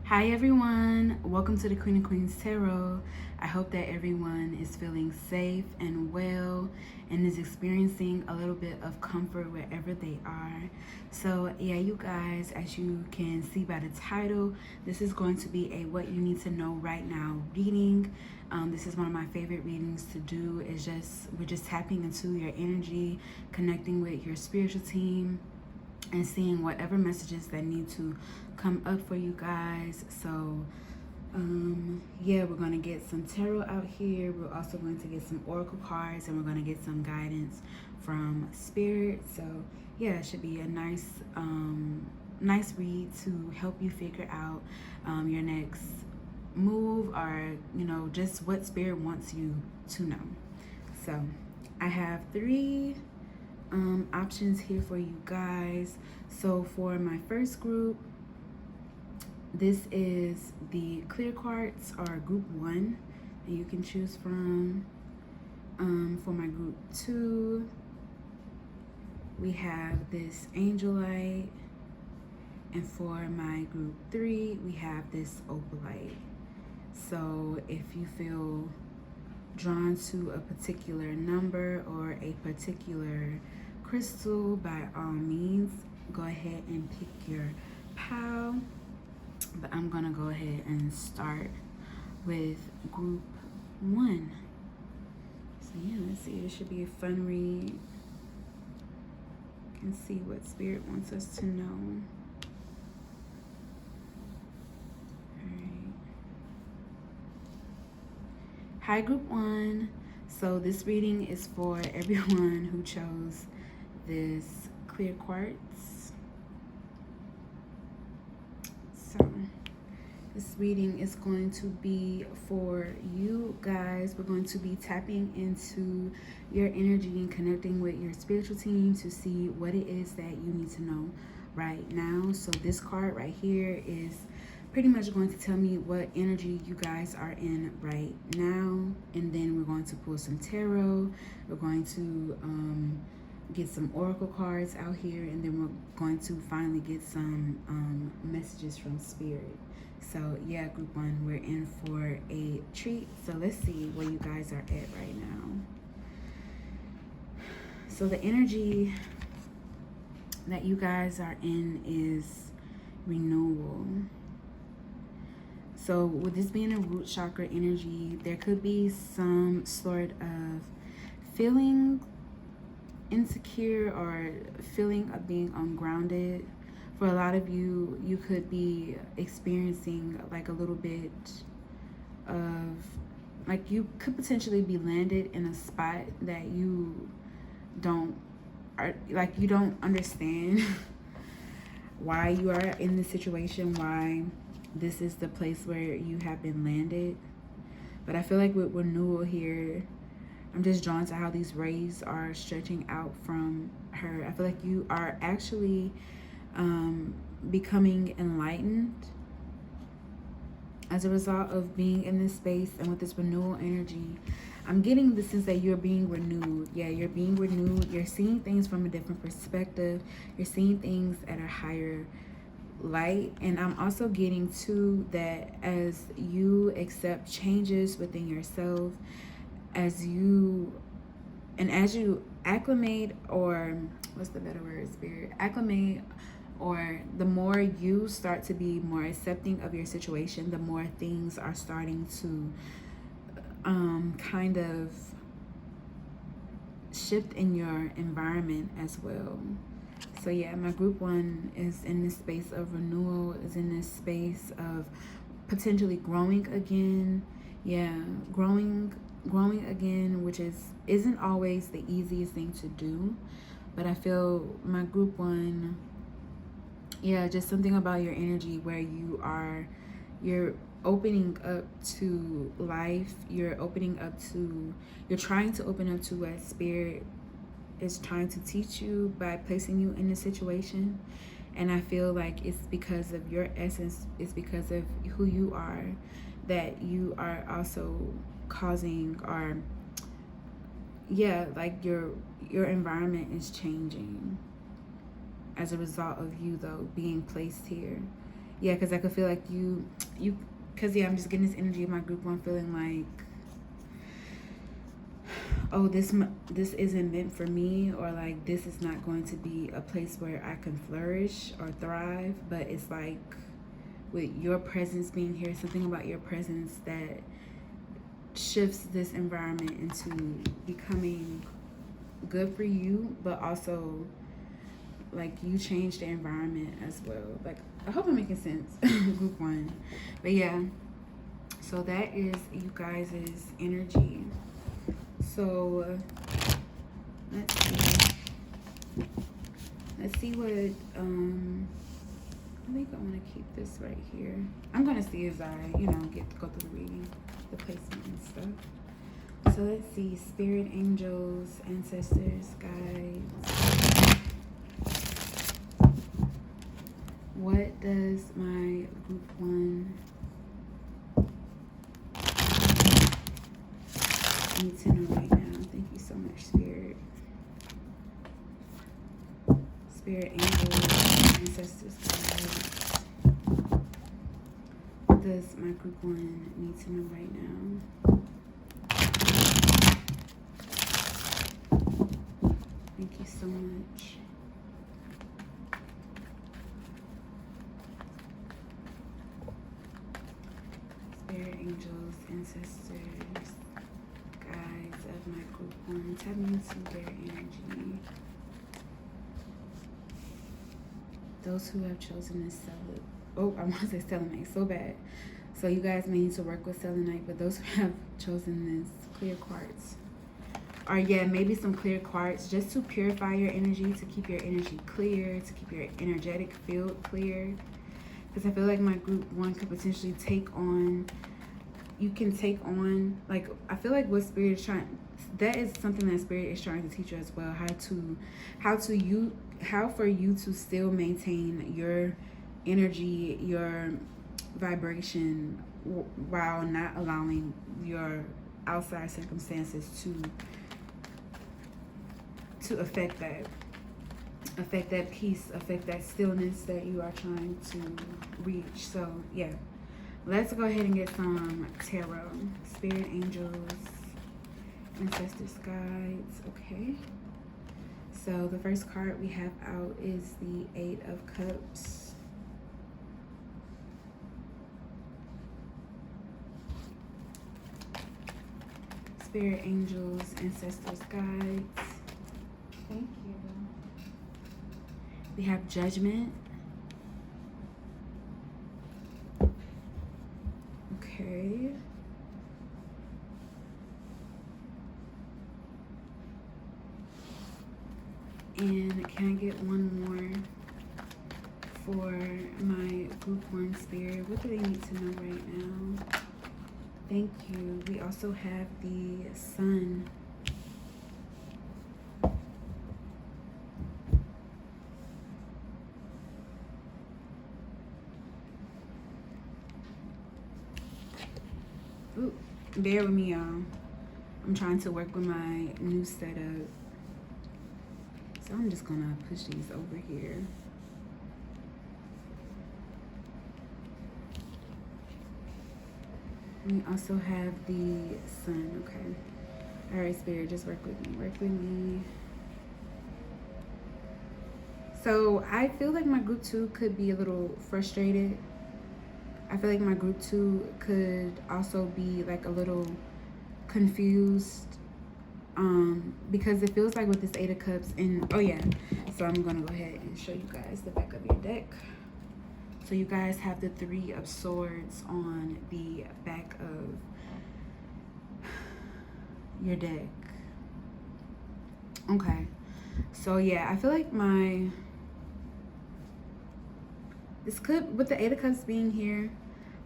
Hi everyone, welcome to the Queen of Queens Tarot. I hope that everyone is feeling safe and well and is experiencing a little bit of comfort wherever they are. So yeah, you guys, as you can see by the title, this is going to be a what you need to know right now reading. This is one of my favorite readings to do. We're just tapping into your energy, connecting with your spiritual team, and seeing whatever messages that need to come up for you guys. So yeah, we're going to get some tarot out here. We're also going to get some oracle cards, and we're going to get some guidance from spirit. So yeah, it should be a nice read to help you figure out your next move, or just what spirit wants you to know. So I have three options here for you guys. So for my first group, this is the clear quartz, or group 1 that you can choose from. For my group 2, we have this Angelite, and for my group 3, we have this Opalite. So if you feel drawn to a particular number or a particular crystal, by all means go ahead and pick your pile. But I'm gonna go ahead and start with group 1. So yeah, let's see, this should be a fun read. You can see what spirit wants us to know. Hi group 1. So this reading is for everyone who chose this clear quartz. So this reading is going to be for you guys. We're going to be tapping into your energy and connecting with your spiritual team to see what it is that you need to know right now. So this card right here is pretty much going to tell me what energy you guys are in right now, and then we're going to pull some tarot. We're going to get some oracle cards out here, and then we're going to finally get some messages from spirit. So yeah, group 1, we're in for a treat. So let's see where you guys are at right now. So the energy that you guys are in is renewal. So with this being a root chakra energy, there could be some sort of feeling insecure or feeling of being ungrounded. For a lot of you, you could be experiencing like a little bit of, like, you could potentially be landed in a spot that you don't understand why you are in this situation, why this is the place where you have been landed. But I feel like with renewal here, I'm just drawn to how these rays are stretching out from her. I feel like you are actually becoming enlightened as a result of being in this space. And with this renewal energy, I'm getting the sense that you're being renewed. Yeah, you're being renewed. You're seeing things from a different perspective. You're seeing things at a higher light. And I'm also getting too that as you accept changes within yourself, as you acclimate, or what's the better word, spirit, acclimate, or the more you start to be more accepting of your situation, the more things are starting to kind of shift in your environment as well. So yeah, my group 1 is in this space of renewal, is in this space of potentially growing again. Yeah, growing again, which isn't always the easiest thing to do. But I feel my group 1, yeah, just something about your energy where you're opening up to life. You're trying to open up to what spirit is trying to teach you by placing you in this situation. And I feel like it's because of your essence, it's because of who you are, that you are also causing, or yeah, like your environment is changing as a result of you though being placed here. Yeah, because I could feel like because yeah, I'm just getting this energy of my group one feeling like, oh, this isn't meant for me, or like this is not going to be a place where I can flourish or thrive. But it's like with your presence being here, something about your presence that shifts this environment into becoming good for you, but also like you change the environment as well. Like, I hope I'm making sense. Group one. But yeah, so that is you guys' energy. So let's see what I think I want to keep this right here. I'm gonna see as I get to go through the reading, the placement and stuff. So let's see, spirit, angels, ancestors, guides. What does my group one need to know right now? Thank you so much, spirit. Spirit, angels, ancestors, guides. What does my group one need to know right now? Thank you so much. Spirit, angels, ancestors, guides of my group one, tap into their energy. Those who have chosen this I want to say selenite so bad. So you guys may need to work with selenite, but those who have chosen this clear quartz, or yeah, maybe some clear quartz, just to purify your energy, to keep your energy clear, to keep your energetic field clear. Because I feel like my group one could potentially take on, like, I feel like what spirit is trying, that is something that spirit is trying to teach you as well, how for you to still maintain your energy, your vibration, while not allowing your outside circumstances to affect that peace, affect that stillness that you are trying to reach. So yeah, let's go ahead and get some tarot. Spirit, angels, ancestors, guides. Okay, so the first card we have out is the Eight of Cups. Spirit, angels, ancestors, guides. Thank you. We have Judgment. Okay. And can I get one more for my group one spirit? What do they need to know right now? Thank you. We also have the Sun. Ooh, bear with me, y'all. I'm trying to work with my new setup. So I'm just gonna push these over here. We also have the Sun. Okay. All right, spirit, just work with me. Work with me. So I feel like my group two could be a little frustrated. I feel like my group two could also be like a little confused, because it feels like with this Eight of Cups, and oh yeah, so I'm gonna go ahead and show you guys the back of your deck. So you guys have the Three of Swords on the back of your deck. Okay, so yeah, I feel like this could, with the Eight of Cups being here,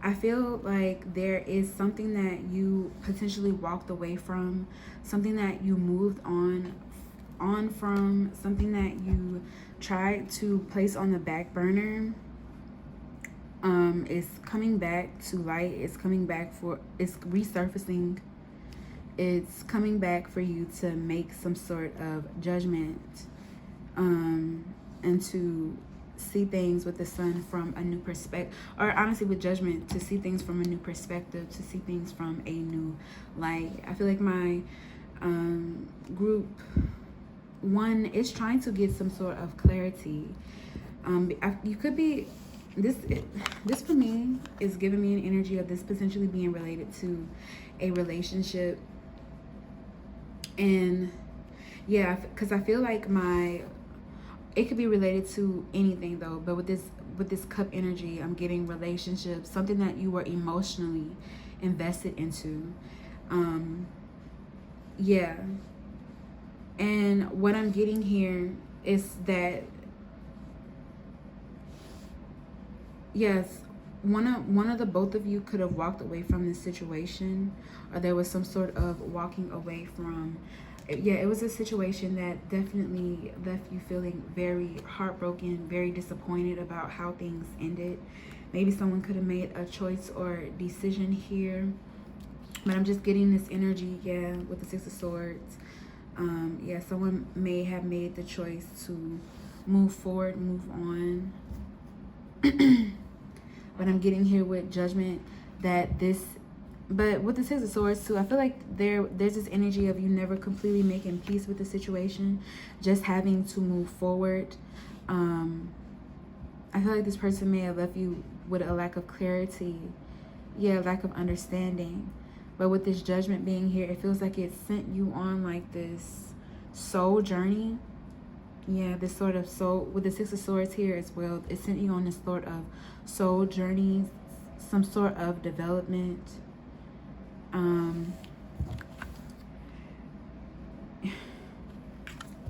I feel like there is something that you potentially walked away from, something that you moved on from, something that you tried to place on the back burner. It's coming back to light. It's coming back it's resurfacing. It's coming back for you to make some sort of judgment, and to see things with the sun from a new perspective, or honestly with judgment, to see things from a new perspective, to see things from a new light. I feel like my group one is trying to get some sort of clarity. You could be this for me is giving me an energy of this potentially being related to a relationship. And yeah, because I feel like it could be related to anything though, but with this cup energy, I'm getting relationships, something that you were emotionally invested into. Yeah. And what I'm getting here is that, yes, one of the both of you could have walked away from this situation, or there was some sort of walking away from. Yeah, it was a situation that definitely left you feeling very heartbroken, very disappointed about how things ended. Maybe someone could have made a choice or decision here, but I'm just getting this energy, yeah, with the Six of Swords. Yeah, someone may have made the choice to move forward, move on. But I'm getting here with judgment that but with the Six of Swords too, I feel like there's this energy of you never completely making peace with the situation, just having to move forward. I feel like this person may have left you with a lack of clarity, yeah, lack of understanding. But with this judgment being here, it feels like it sent you on like this soul journey. Yeah, this sort of soul, with the Six of Swords here as well, it sent you on this sort of soul journey, some sort of development.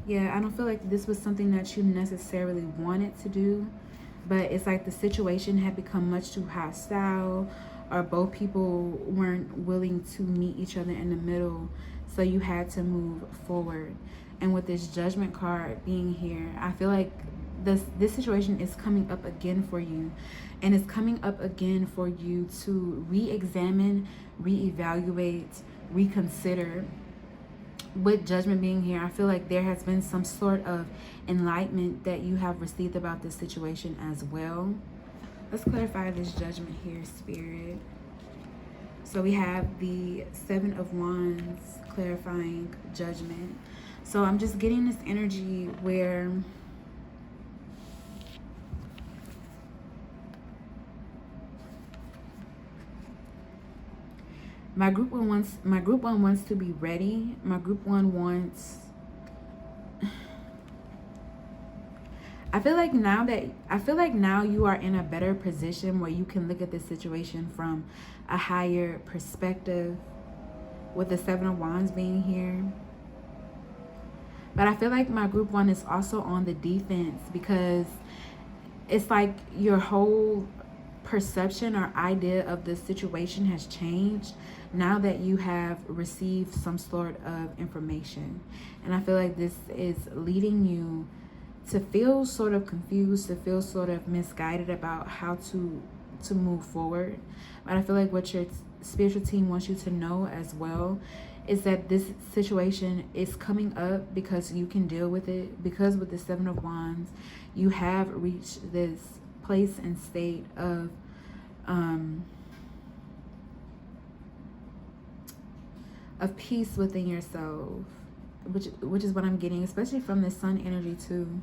Yeah, I don't feel like this was something that you necessarily wanted to do, but it's like the situation had become much too hostile, or both people weren't willing to meet each other in the middle, so you had to move forward. And with this Judgment card being here, I feel like this situation is coming up again for you, and it's coming up again for you to re-examine, re-evaluate, reconsider. With Judgment being here, I feel like there has been some sort of enlightenment that you have received about this situation as well. Let's clarify this Judgment here, Spirit. So we have the Seven of Wands clarifying Judgment. So I'm just getting this energy where my group one wants to be ready. My group one wants, I feel like now you are in a better position where you can look at this situation from a higher perspective, with the Seven of Wands being here. But I feel like my group one is also on the defense, because it's like your whole perception or idea of the situation has changed now that you have received some sort of information. And I feel like this is leading you to feel sort of confused, to feel sort of misguided about how to move forward. But I feel like what your spiritual team wants you to know as well is that this situation is coming up because you can deal with it, because with the Seven of Wands you have reached this place and state of peace within yourself, which is what I'm getting, especially from the Sun energy too.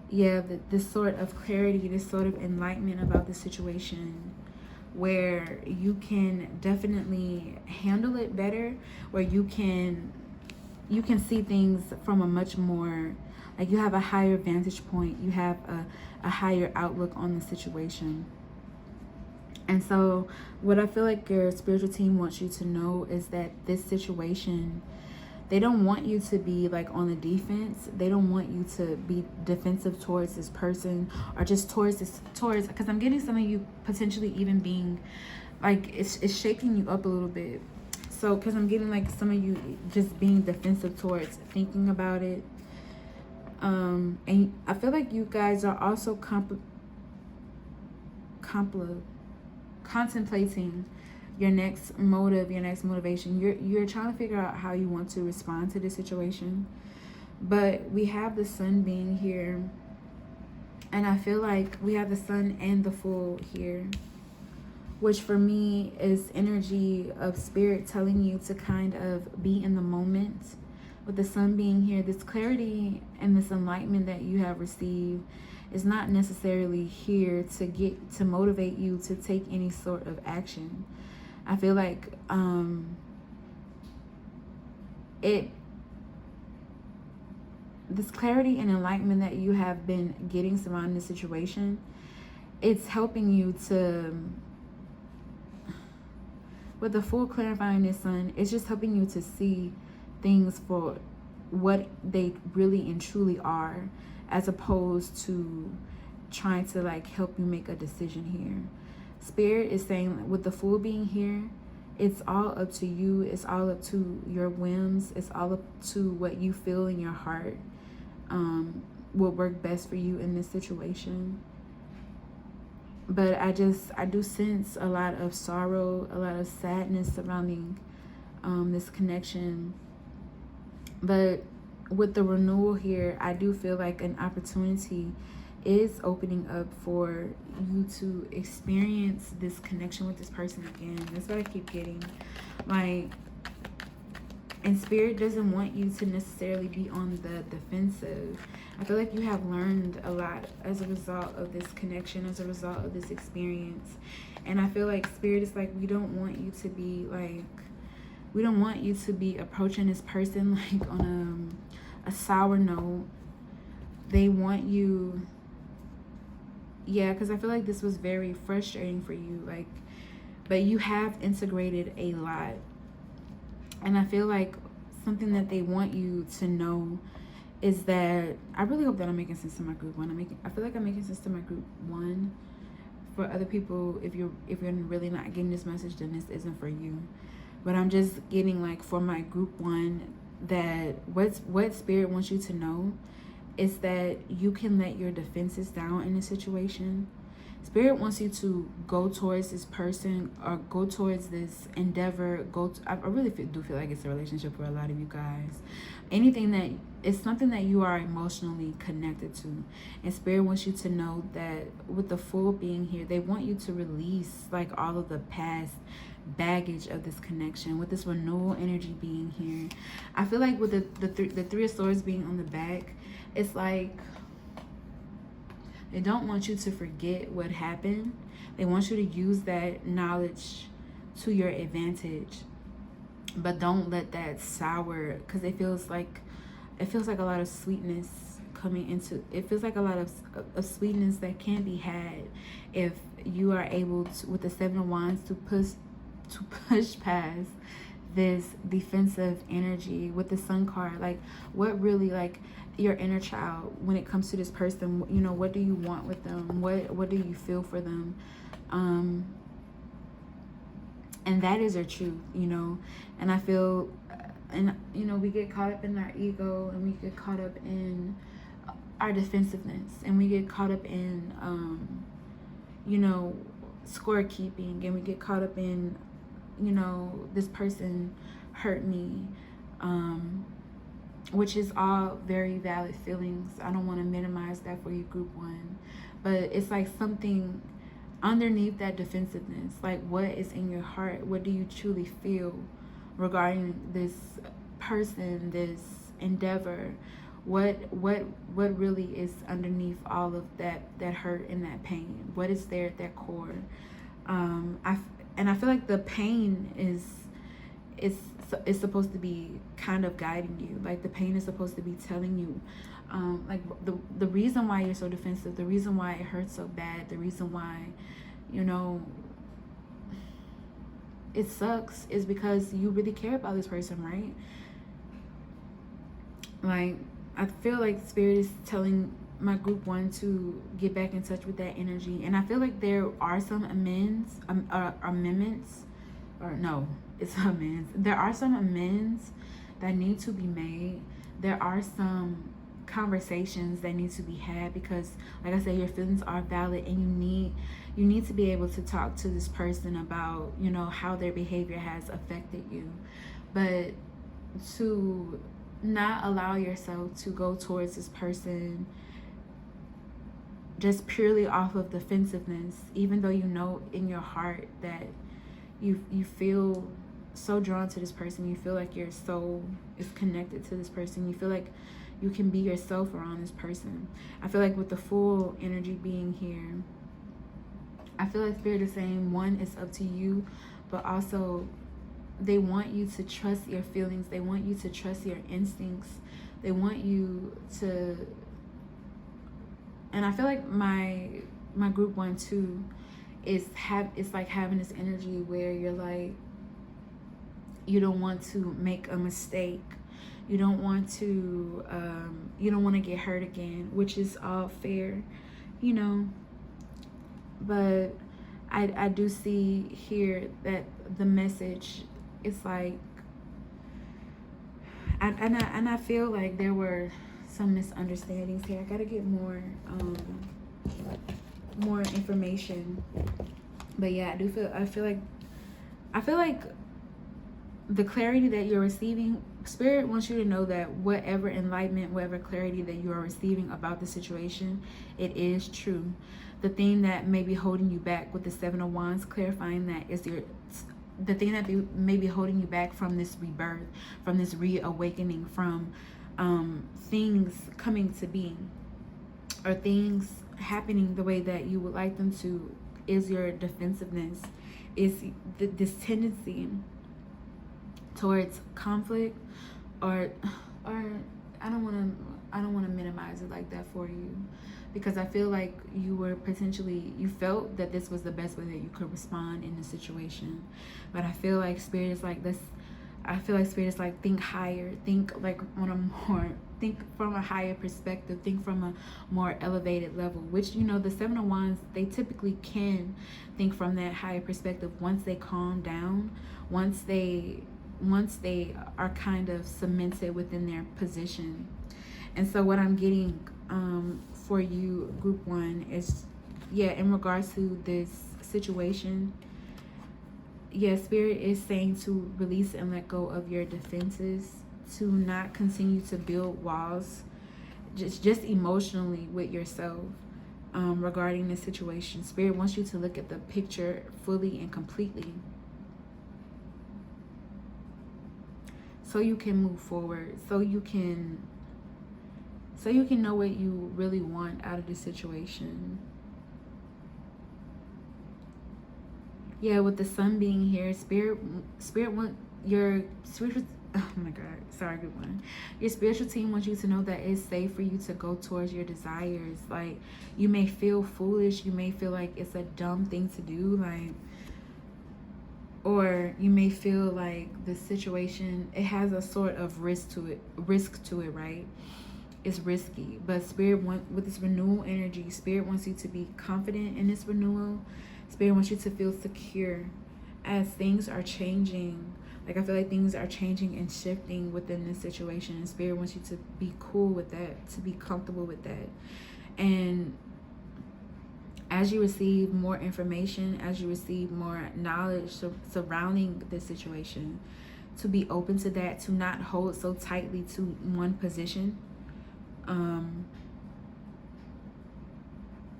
Yeah, this sort of clarity, this sort of enlightenment about the situation, where you can definitely handle it better, where you can see things from a much more, like, you have a higher vantage point, you have a higher outlook on the situation. And so what I feel like your spiritual team wants you to know is that this situation, they don't want you to be like on the defense. They don't want you to be defensive towards this person, or just towards because I'm getting some of you potentially even being like, it's shaking you up a little bit. So because I'm getting like some of you just being defensive towards thinking about it. And I feel like you guys are also contemplating your next motive, your next motivation. You're trying to figure out how you want to respond to this situation. But we have the Sun being here, And I feel like we have the sun and the Fool here, which for me is energy of spirit telling you to kind of be in the moment. With the sun being here, this clarity and this enlightenment that you have received is not necessarily here to motivate you to take any sort of action. I feel like this clarity and enlightenment that you have been getting surrounding the situation, it's helping you to, with the Fool clarifying this sun, it's just helping you to see things for what they really and truly are, as opposed to trying to like help you make a decision here. Spirit is saying with the Fool being here, it's all up to you. It's all up to your whims. It's all up to what you feel in your heart will work best for you in this situation. But I do sense a lot of sorrow, a lot of sadness surrounding this connection. But with the renewal here, I do feel like an opportunity is opening up for you to experience this connection with this person again. That's what I keep getting. Like, and Spirit doesn't want you to necessarily be on the defensive. I feel like you have learned a lot as a result of this connection, as a result of this experience. And I feel like Spirit is like, we don't want you to be like, we don't want you to be approaching this person like on a sour note. They want you, yeah, because I feel like this was very frustrating for you. Like, but you have integrated a lot. And I feel like something that they want you to know is that, I really hope that I'm making sense to my group one. I feel like I'm making sense to my group one. For other people, if you're really not getting this message, then this isn't for you. But I'm just getting like for my group one, that what Spirit wants you to know is that you can let your defenses down in a situation. Spirit wants you to go towards this person or go towards this endeavor. I really do feel like it's a relationship for a lot of you guys. Anything that is something that you are emotionally connected to. And Spirit wants you to know that with the Fool being here, they want you to release like all of the past baggage of this connection. With this renewal energy being here, I feel like with the Three of Swords being on the back, it's like they don't want you to forget what happened. They want you to use that knowledge to your advantage, but don't let that sour, because it feels like a lot of sweetness coming into it. Feels like a lot of sweetness that can be had if you are able to, with the Seven of Wands, to push past this defensive energy. With the Sun card, like what really, like your inner child when it comes to this person, you know, what do you want with them? What do you feel for them? And that is our truth, you know. And I feel, and you know, we get caught up in our ego, and we get caught up in our defensiveness, and we get caught up in you know, scorekeeping, and we get caught up in, you know, this person hurt me, which is all very valid feelings. I don't want to minimize that for you, group one, but it's like something underneath that defensiveness. Like, what is in your heart? What do you truly feel regarding this person, this endeavor? What really is underneath all of that hurt and that pain? What is there at that core? I feel like the pain is supposed to be kind of guiding you. Like the pain is supposed to be telling you, like the reason why you're so defensive, the reason why it hurts so bad, the reason why, you know, it sucks is because you really care about this person, right? Like, I feel like Spirit is telling my group one to get back in touch with that energy. And I feel like there are some amendments, or no, it's amends. There are some amends that need to be made. There are some conversations that need to be had, because like I said, your feelings are valid, and you need to be able to talk to this person about, you know, how their behavior has affected you. But to not allow yourself to go towards this person just purely off of defensiveness, even though you know in your heart that you feel so drawn to this person. You feel like your soul is connected to this person. You feel like you can be yourself around this person. I feel like with the full energy being here, I feel like Spirit is saying, one, it's up to you, but also they want you to trust your feelings. They want you to trust your instincts. They want you to, and I feel like my group 1 too it's like having this energy where you're like, you don't want to make a mistake. You don't want to get hurt again, which is all fair, you know. But I do see here that the message is like, and I feel like there were some misunderstandings here. I gotta get more information. But yeah, I feel like the clarity that you're receiving, Spirit wants you to know that whatever enlightenment, whatever clarity that you are receiving about the situation, it is true. The thing that may be holding you back with the 7 of Wands, clarifying that is the thing that may be holding you back from this rebirth, from this reawakening, from things coming to being, or things happening the way that you would like them to, is your defensiveness, is this tendency towards conflict, or I don't want to minimize it like that for you, because I feel like you felt that this was the best way that you could respond in the situation. But I feel like Spirit is like this. I feel like Spirit is like, think higher, think from a higher perspective, think from a more elevated level, which, you know, the 7 of Wands, they typically can think from that higher perspective once they calm down, once they are kind of cemented within their position. And so what I'm getting for you, group 1, is, yeah, in regards to this situation, yeah, Spirit is saying to release and let go of your defenses, to not continue to build walls just emotionally with yourself regarding this situation. Spirit wants you to look at the picture fully and completely, so you can move forward, so you can know what you really want out of this situation. Yeah, with the Sun being here, Spirit want your spiritual, oh my God, sorry, good one. Your spiritual team wants you to know that it's safe for you to go towards your desires. Like, you may feel foolish, you may feel like it's a dumb thing to do, like, or you may feel like the situation, it has a sort of risk to it, right? It's risky. But with this renewal energy, Spirit wants you to be confident in this renewal. Spirit wants you to feel secure as things are changing. Like, I feel like things are changing and shifting within this situation, and Spirit wants you to be cool with that, to be comfortable with that. And as you receive more information, as you receive more knowledge surrounding this situation, to be open to that, to not hold so tightly to one position.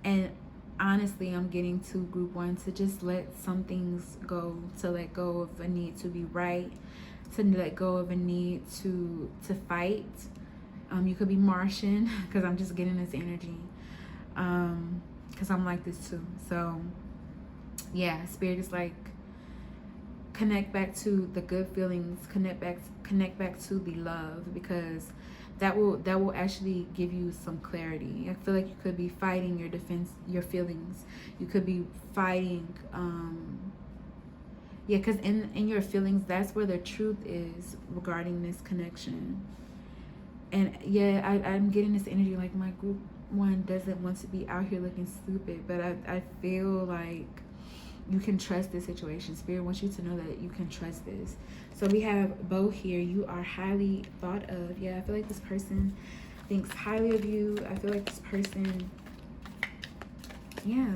And honestly, I'm getting to group 1 to just let some things go, to let go of a need to be right, to let go of a need to fight. You could be Martian, because I'm just getting this energy, because I'm like this too. So yeah, Spirit is like, connect back to the good feelings, connect back to the love, because that will actually give you some clarity. I feel like you could be fighting your feelings. You could be fighting, yeah, because in your feelings, that's where the truth is regarding this connection. And yeah, I'm getting this energy like my group 1 doesn't want to be out here looking stupid, but I feel like you can trust this situation. Spirit wants you to know that you can trust this. So we have Bo here. You are highly thought of. Yeah, I feel like this person thinks highly of you. I feel like this person, yeah,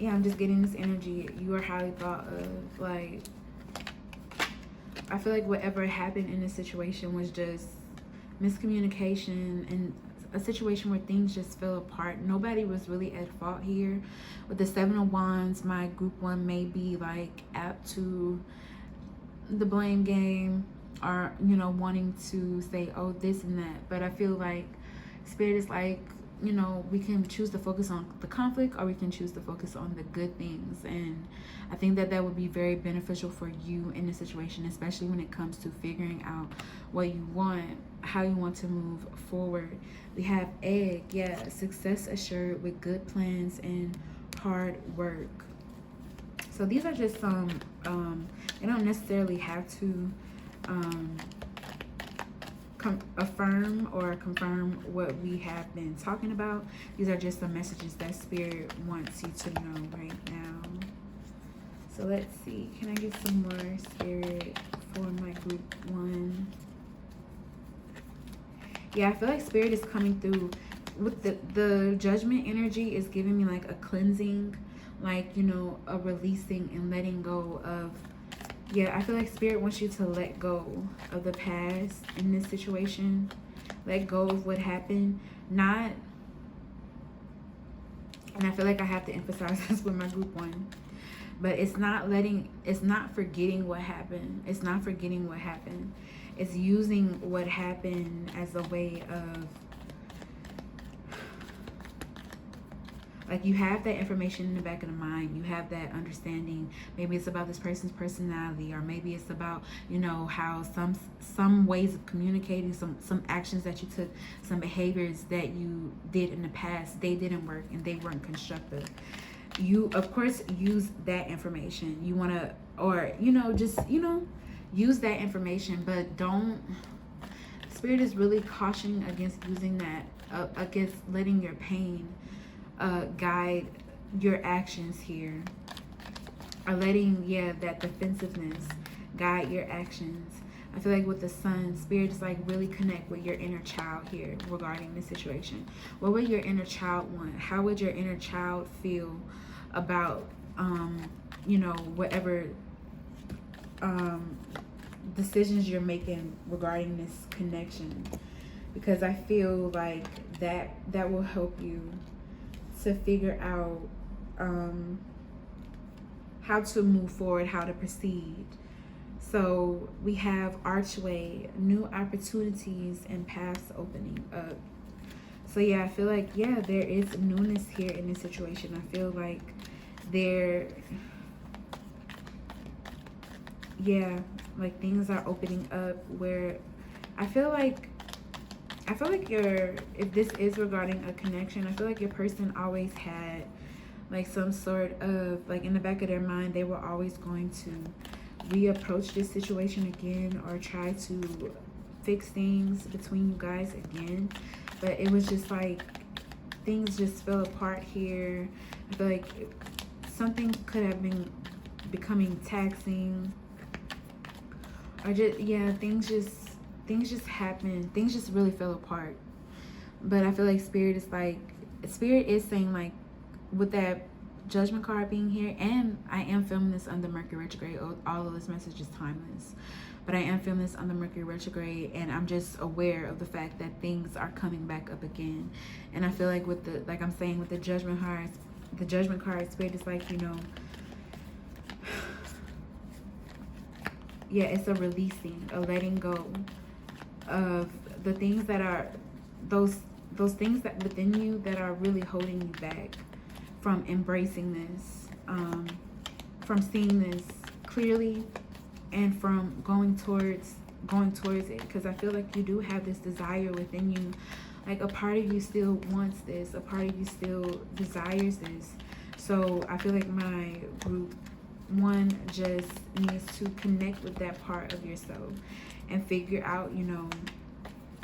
I'm just getting this energy. You are highly thought of. Like, I feel like whatever happened in this situation was just miscommunication and a situation where things just fell apart. Nobody was really at fault here. With the Seven of Wands, my group one may be like apt to the blame game, or you know, wanting to say, oh, this and that. But I feel like Spirit is like, you know, we can choose to focus on the conflict, or we can choose to focus on the good things. And I think that that would be very beneficial for you in this situation, especially when it comes to figuring out what you want, how you want to move forward. We have Egg. Yeah, success assured with good plans and hard work. So these are just some, you don't necessarily have to affirm or confirm what we have been talking about. These are just the messages that Spirit wants you to know right now. So let's see, can I get some more Spirit for my group one? Yeah, I feel like Spirit is coming through with the Judgment energy is giving me like a cleansing, like, you know, a releasing and letting go of. Yeah, I feel like Spirit wants you to let go of the past in this situation. Let go of what happened. Not, and I feel like I have to emphasize this with my group one, but it's not forgetting what happened. It's not forgetting what happened. It's using what happened as a way of, like, you have that information in the back of the mind. You have that understanding. Maybe it's about this person's personality, or maybe it's about, you know, how some ways of communicating, some actions that you took, some behaviors that you did in the past, they didn't work and they weren't constructive. You, of course, use that information. You want to, or, you know, just, you know, use that information, but don't. Spirit is really cautioning against using that, against letting your pain guide your actions here, or letting, yeah, that defensiveness guide your actions. I feel like with the Sun, Spirit is like really connect with your inner child here regarding this situation. What would your inner child want? How would your inner child feel about you know, whatever decisions you're making regarding this connection? Because I feel like that will help you to figure out how to move forward, how to proceed. So we have Archway, new opportunities and paths opening up. So yeah, I feel like, yeah, there is newness here in this situation. I feel like there, yeah, like things are opening up where I feel like if this is regarding a connection, I feel like your person always had like some sort of, like in the back of their mind, they were always going to reapproach this situation again, or try to fix things between you guys again. But it was just like things just fell apart here. I feel like something could have been becoming taxing, or just, yeah, things just happened. Things just really fell apart. But I feel like Spirit is saying, like, with that Judgment card being here, and I am filming this under Mercury retrograde. All of this message is timeless, but I am filming this under Mercury retrograde, and I'm just aware of the fact that things are coming back up again. And I feel like with the, like I'm saying, with the Judgment card, Spirit is like, you know, yeah, it's a releasing, a letting go of the things that are those things that within you that are really holding you back from embracing this, from seeing this clearly, and from going towards it. Because I feel like you do have this desire within you, like a part of you still wants this, a part of you still desires this. So I feel like my group one just needs to connect with that part of yourself and figure out, you know,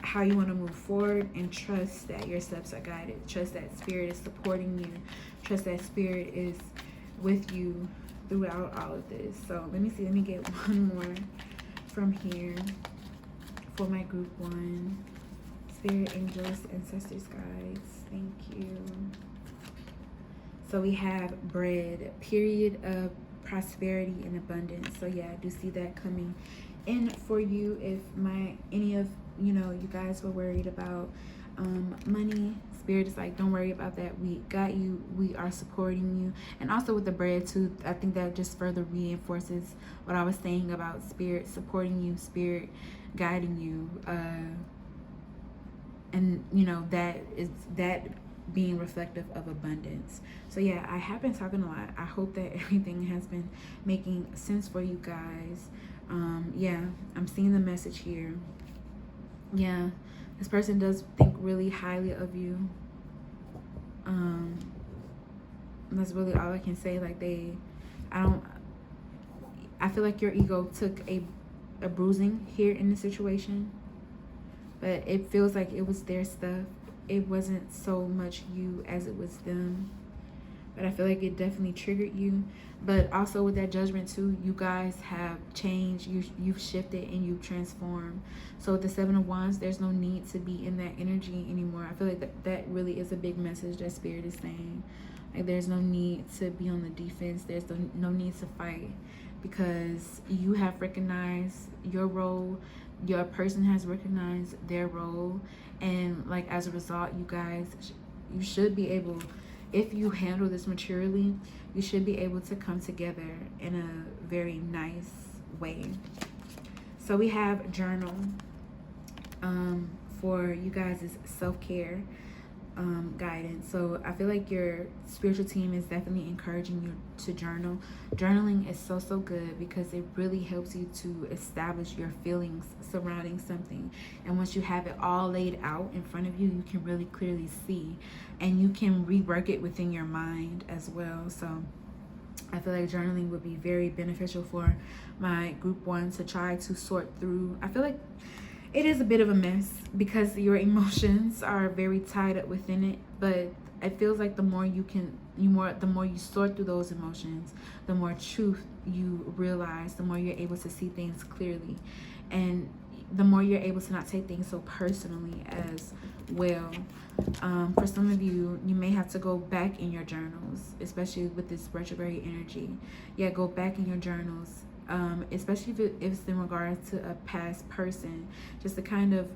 how you want to move forward, and trust that your steps are guided. Trust that Spirit is supporting you. Trust that Spirit is with you throughout all of this. So let me see. Let me get one more from here for my group one. Spirit, angels, ancestors, guides. Thank you. So we have bread, period of prosperity and abundance. So yeah, I do see that coming in for you. If any of, you know, you guys were worried about Money, Spirit is like, don't worry about that. We got you. We are supporting you. And also with the bread too, I think that just further reinforces what I was saying about Spirit supporting you, Spirit guiding you. And you know, that is that being reflective of abundance. So yeah, I have been talking a lot. I hope that everything has been making sense for you guys. Yeah, I'm seeing the message here. Yeah, this person does think really highly of you. That's really all I can say. Like I feel like your ego took a bruising here in this situation, but it feels like it was their stuff. It wasn't so much you as it was them, but I feel like it definitely triggered you. But also with that Judgment too, you guys have changed. You've shifted and you've transformed. So with the Seven of Wands, there's no need to be in that energy anymore. I feel like that really is a big message that Spirit is saying. Like there's no need to be on the defense. There's no need to fight, because you have recognized your role. Your person has recognized their role, and like as a result, you should be able, if you handle this maturely, you should be able to come together in a very nice way. So we have journal for you guys' self-care guidance. So I feel like your spiritual team is definitely encouraging you to journal. Journaling is so good because it really helps you to establish your feelings surrounding something, and once you have it all laid out in front of you, you can really clearly see, and you can rework it within your mind as well. So I feel like journaling would be very beneficial for my group 1 to try to sort through. I feel like it is a bit of a mess because your emotions are very tied up within it, but it feels like the more you sort through those emotions, the more truth you realize, the more you're able to see things clearly, and the more you're able to not take things so personally as well. For some of you, you may have to go back in your journals, especially with this retrograde energy. Yeah, go back in your journals. Especially if it's in regards to a past person, just to kind of,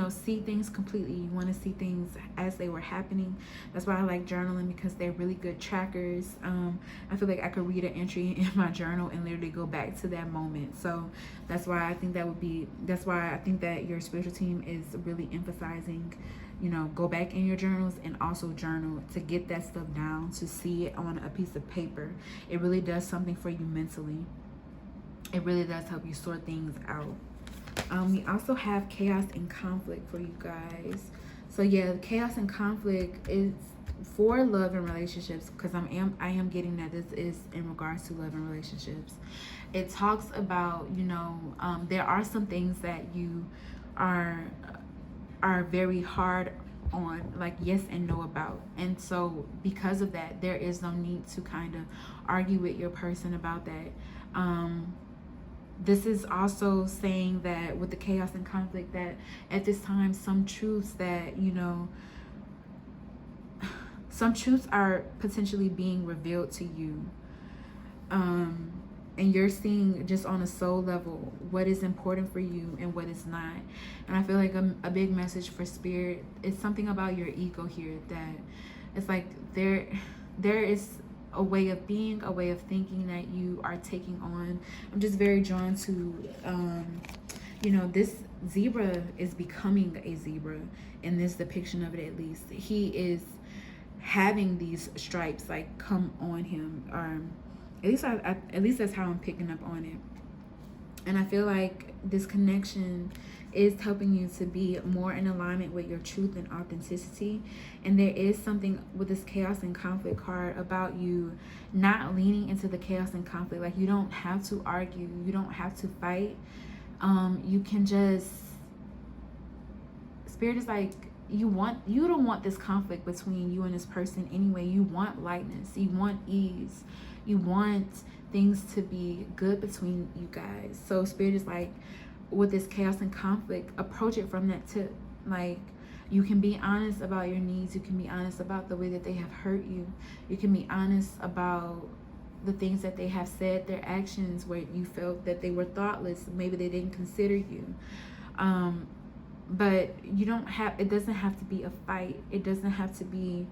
see things completely. You want to see things as they were happening. That's why I like journaling, because they're really good trackers. I feel like I could read an entry in my journal and literally go back to that moment. So that's why I think that your spiritual team is really emphasizing, go back in your journals and also journal to get that stuff down, to see it on a piece of paper. It really does something for you mentally. It really does help you sort things out. We also have chaos and conflict for you guys. So yeah, chaos and conflict is for love and relationships, because I am getting that this is in regards to love and relationships. It talks about, there are some things that you are very hard on, like yes and no about, and so because of that, there is no need to kind of argue with your person about that. This is also saying that with the chaos and conflict, that at this time, some truths are potentially being revealed to you. And you're seeing just on a soul level what is important for you and what is not. And I feel like a big message for Spirit is something about your ego here, that it's like there is a way of being, a way of thinking that you are taking on. I'm just very drawn to, this zebra is becoming a zebra in this depiction of it. At least he is having these stripes like come on him. At least that's how I'm picking up on it. And I feel like this connection is helping you to be more in alignment with your truth and authenticity. And there is something with this chaos and conflict card about you not leaning into the chaos and conflict. Like, you don't have to argue, you don't have to fight. You can just, Spirit is like, you don't want this conflict between you and this person anyway. You want lightness, you want ease, you want things to be good between you guys. So Spirit is like, with this chaos and conflict, approach it from that tip. Like, you can be honest about your needs, you can be honest about the way that they have hurt you, you can be honest about the things that they have said, their actions where you felt that they were thoughtless, maybe they didn't consider you. but you don't have, it doesn't have to be a fight. It doesn't have to be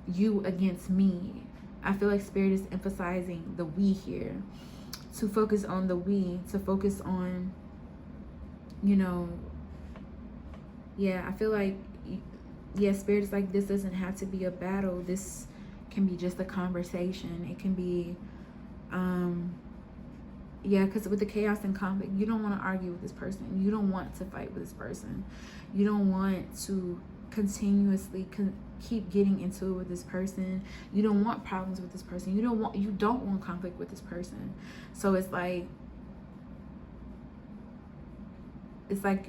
you against me. I feel like Spirit is emphasizing the we here, to focus on the we, to focus on, you know, yeah, I feel like, yeah, Spirit is like, this doesn't have to be a battle. This can be just a conversation. It can be, yeah, because with the chaos and conflict, you don't want to argue with this person. You don't want to fight with this person. You don't want to continuously keep getting into it with this person. You don't want problems with this person. You don't want conflict with this person. So it's like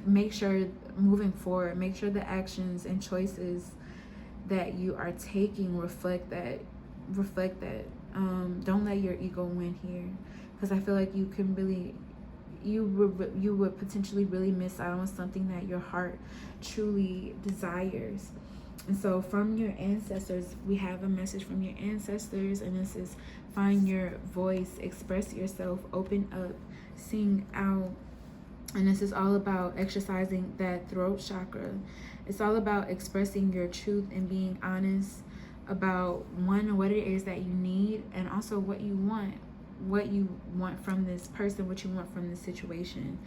make sure moving forward, make sure the actions and choices that you are taking reflect that. Don't let your ego win here, because I feel like you can really, you would potentially really miss out on something that your heart truly desires. And so from your ancestors, we have a message from your ancestors, and this is: find your voice, express yourself, open up, sing out. And this is all about exercising that throat chakra. It's all about expressing your truth and being honest about, one, what it is that you need, and also what you want from this person, what you want from this situation.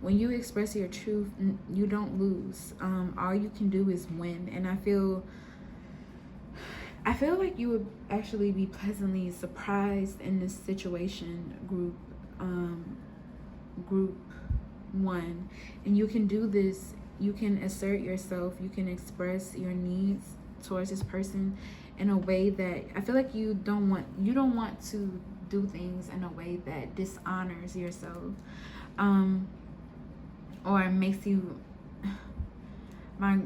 When you express your truth, you don't lose. All you can do is win. And I feel like you would actually be pleasantly surprised in this situation, group one. And you can do this. You can assert yourself. You can express your needs towards this person in a way that I feel like you don't want to do things in a way that dishonors yourself, or makes you, my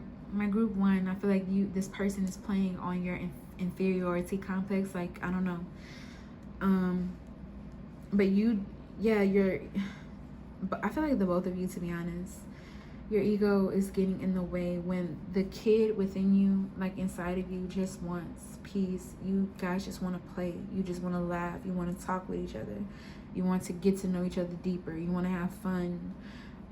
group one, I feel like this person is playing on your inferiority complex, like, I don't know, but but I feel like the both of you, to be honest, your ego is getting in the way when the kid within you, like inside of you, just wants peace. You guys just want to play. You just want to laugh. You want to talk with each other. You want to get to know each other deeper. You want to have fun.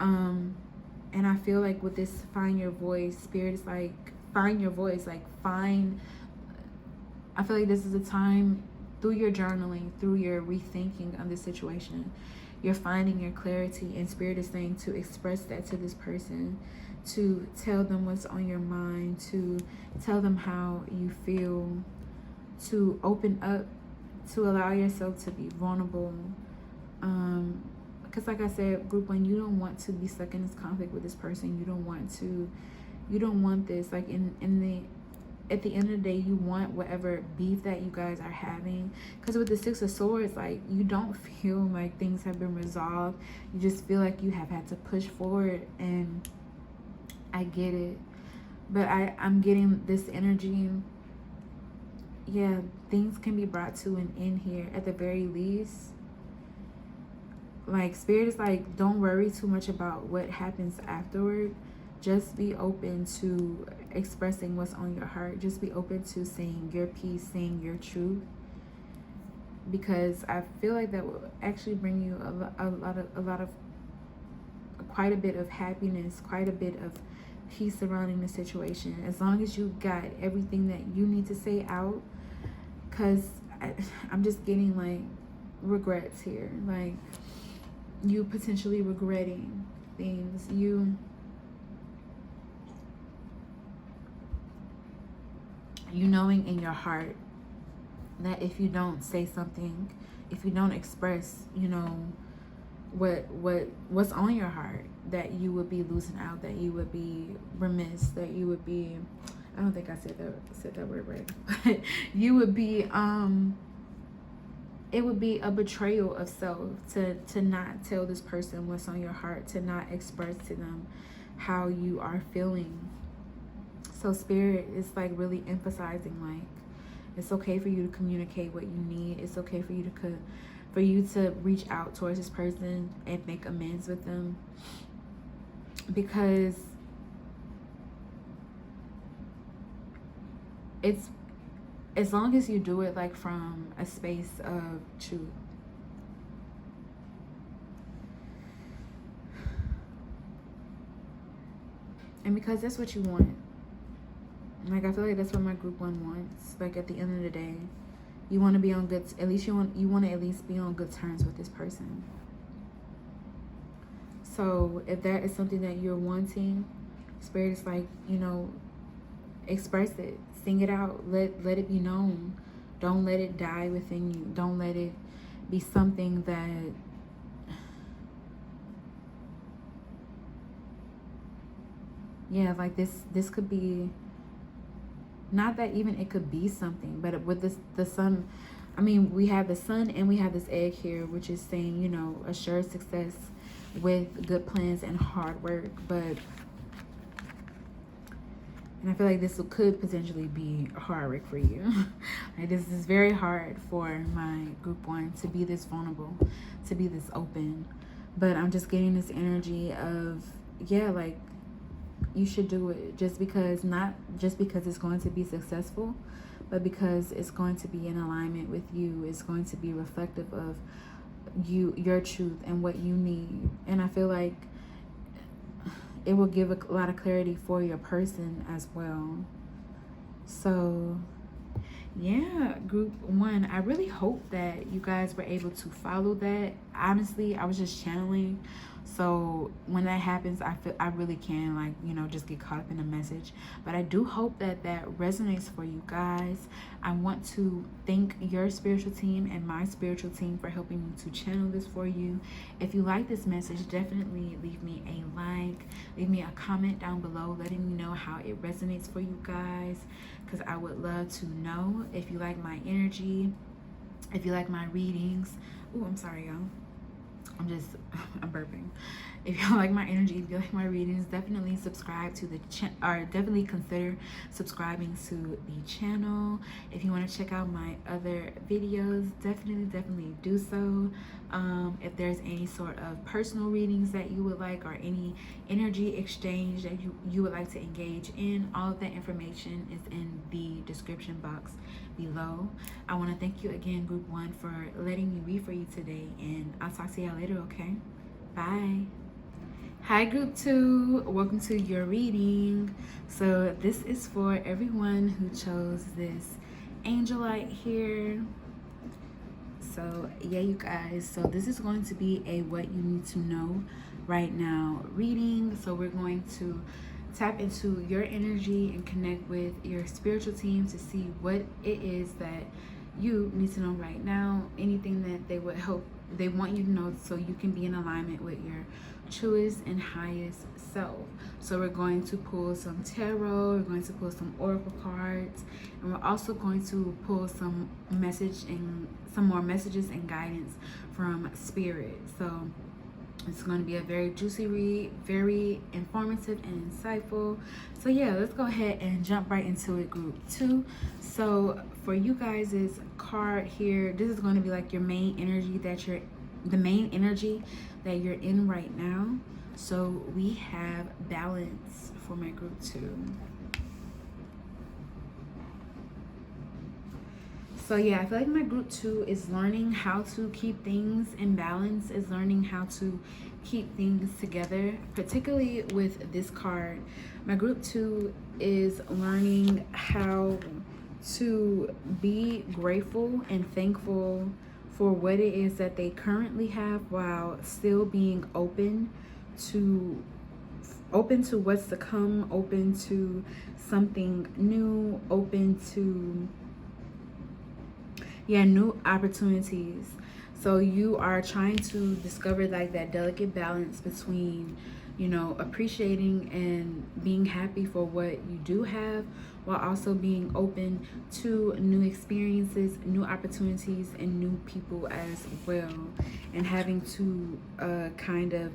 And I feel like with this find your voice, Spirit is like, find your voice. Like, I feel like this is a time, through your journaling, through your rethinking of the situation, you're finding your clarity, and Spirit is saying to express that to this person, to tell them what's on your mind, to tell them how you feel, to open up, to allow yourself to be vulnerable. Because like I said, group one, you don't want to be stuck in this conflict with this person. You don't want this, like, at the end of the day, you want whatever beef that you guys are having. Because with the Six of Swords, like, you don't feel like things have been resolved. You just feel like you have had to push forward. And I get it. But I'm getting this energy. Yeah, things can be brought to an end here at the very least. Like, Spirit is like, don't worry too much about what happens afterward. Just be open to expressing what's on your heart. Just be open to saying your piece, saying your truth. Because I feel like that will actually bring you quite a bit of happiness, quite a bit of peace surrounding the situation. As long as you got everything that you need to say out. Because I'm just getting, like, regrets here. Like, you potentially regretting things. You knowing in your heart that if you don't say something, if you don't express, you know, what's on your heart, that you would be losing out, that you would be remiss, that you would be, I don't think I said that word right, but you would be, it would be a betrayal of self to not tell this person what's on your heart, to not express to them how you are feeling. So Spirit is like really emphasizing, like, it's okay for you to communicate what you need. It's okay for you to reach out towards this person and make amends with them, because it's, as long as you do it like from a space of truth. And because that's what you want. Like, I feel like that's what my group 1 wants. Like, at the end of the day, you want to be on good, at least you want to at least be on good terms with this person. So if that is something that you're wanting, Spirit is like, you know, express it, sing it out, let it be known. Don't let it die within you. Don't let it be something that, yeah, like this could be, not that even it could be something, but with this, the sun, I mean, we have the sun and we have this egg here, which is saying, you know, assured success with good plans and hard work. But, and I feel like this could potentially be hard work for you. Like, this is very hard for my group 1 to be this vulnerable, to be this open. But I'm just getting this energy of, yeah, like, you should do it, just because, not just because it's going to be successful, but because it's going to be in alignment with you. It's going to be reflective of you, your truth, and what you need. And I feel like it will give a lot of clarity for your person as well. So yeah, group 1, I really hope that you guys were able to follow that. Honestly, I was just channeling, so when that happens, I really can, like, you know, just get caught up in the message. But I do hope that that resonates for you guys. I want to thank your spiritual team and my spiritual team for helping me to channel this for you. If you like this message, definitely leave me a like, leave me a comment down below letting me know how it resonates for you guys, because I would love to know. If you like my energy, if you like my readings, oh, I'm sorry, y'all, I'm burping. If you like my energy, if you like my readings, definitely subscribe to the channel, or definitely consider subscribing to the channel. If you want to check out my other videos, definitely do so. If there's any sort of personal readings that you would like, or any energy exchange that you would like to engage in, all of that information is in the description box below. I want to thank you again, group 1, for letting me read for you today, and I'll talk to y'all later. Okay, bye. Hi group 2, welcome to your reading. So this is for everyone who chose this Angelite here. So yeah, you guys, so this is going to be a what you need to know right now reading. So we're going to tap into your energy and connect with your spiritual team to see what it is that you need to know right now, anything that they want you to know, so you can be in alignment with your truest and highest self. So we're going to pull some tarot, we're going to pull some oracle cards, and we're also going to pull some more messages and guidance from spirit. So it's going to be a very juicy read, very informative and insightful. So yeah, let's go ahead and jump right into it, group 2. So for you guys' card here, this is going to be like your main energy that you're in right now. So we have balance for my group 2. So yeah, I feel like my group 2 is learning how to keep things in balance, is learning how to keep things together, particularly with this card. My group 2 is learning how to be grateful and thankful for what it is that they currently have, while still being open to what's to come, open to something new, open to new opportunities. So you are trying to discover like that delicate balance between, you know, appreciating and being happy for what you do have, while also being open to new experiences, new opportunities, and new people as well, and having to kind of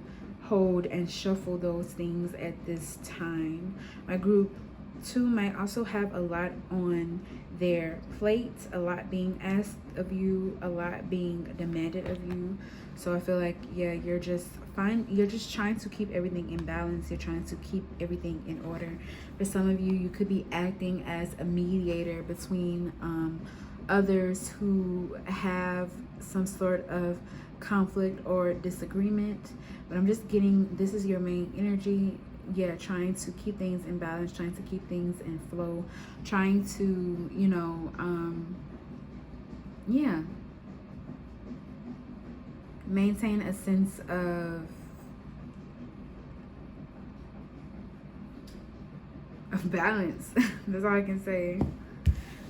hold and shuffle those things at this time. My group 2 might also have a lot on their plate, a lot being asked of you, a lot being demanded of you. So I feel like, yeah, you're just trying to keep everything in balance. You're trying to keep everything in order. For some of you, you could be acting as a mediator between others who have some sort of conflict or disagreement. But I'm just getting, this is your main energy. yeah, trying to keep things in balance, trying to keep things in flow, trying to, you know, yeah, maintain a sense of balance. That's all I can say.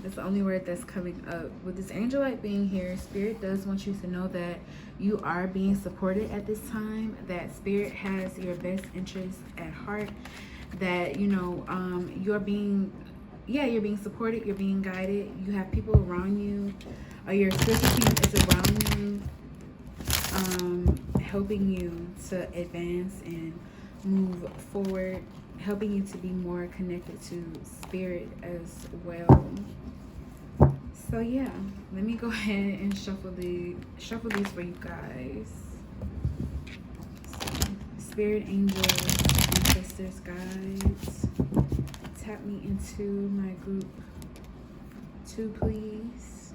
That's the only word that's coming up. With this Angelite being here, Spirit does want you to know that you are being supported at this time, that Spirit has your best interest at heart, that, you know, you're being, yeah, you're being supported, you're being guided, you have people around you, your spiritual team is around you, helping you to advance and move forward, helping you to be more connected to Spirit as well. So yeah, let me go ahead and shuffle these for you guys. So, Spirit, angels, ancestors, guides, tap me into my group 2, please.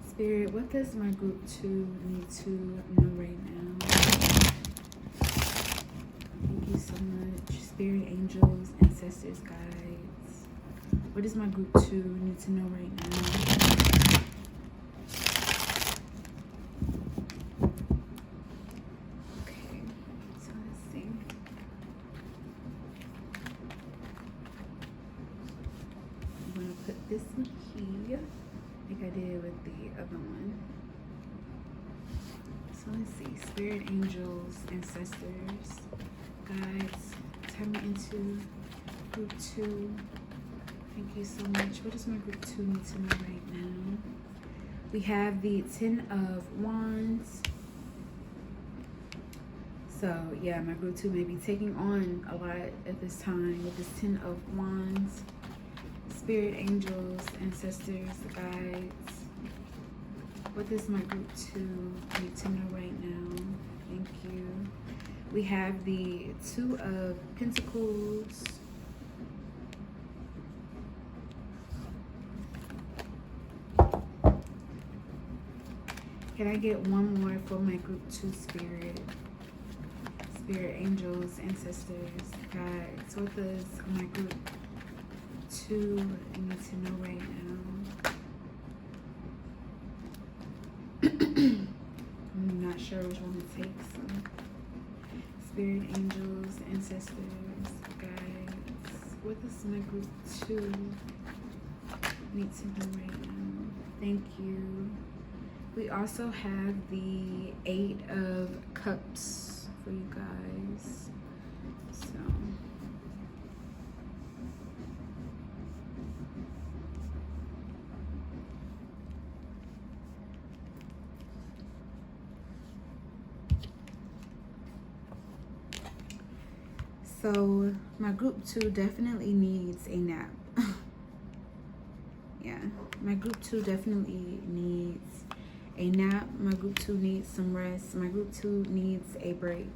Spirit, what does my group 2 need to know right now? Thank you so much. Spirit, angels, ancestors, guides. What does my group 2 need to know right now? Okay, so let's see. I'm going to put this one here, like I did with the other one. So let's see. Spirit, angels, ancestors, guides, turn me into group 2. Thank you so much. What does my group 2 need to know right now? We have the 10 of Wands. So yeah, my group 2 may be taking on a lot at this time with this 10 of Wands. Spirit, angels, ancestors, guides. What does my group 2 need to know right now? Thank you. We have the 2 of Pentacles. Can I get one more for my group 2 Spirit? Spirit, angels, ancestors, guides. What does my group 2 need to know right now? I'm not sure which one to take, so Spirit, angels, ancestors, guides. What does my group 2 need to know right now? Thank you. We also have the 8 of Cups for you guys. So my group 2 definitely needs a nap. Yeah, my group 2 definitely needs a nap. My group 2 needs some rest. My group 2 needs a break.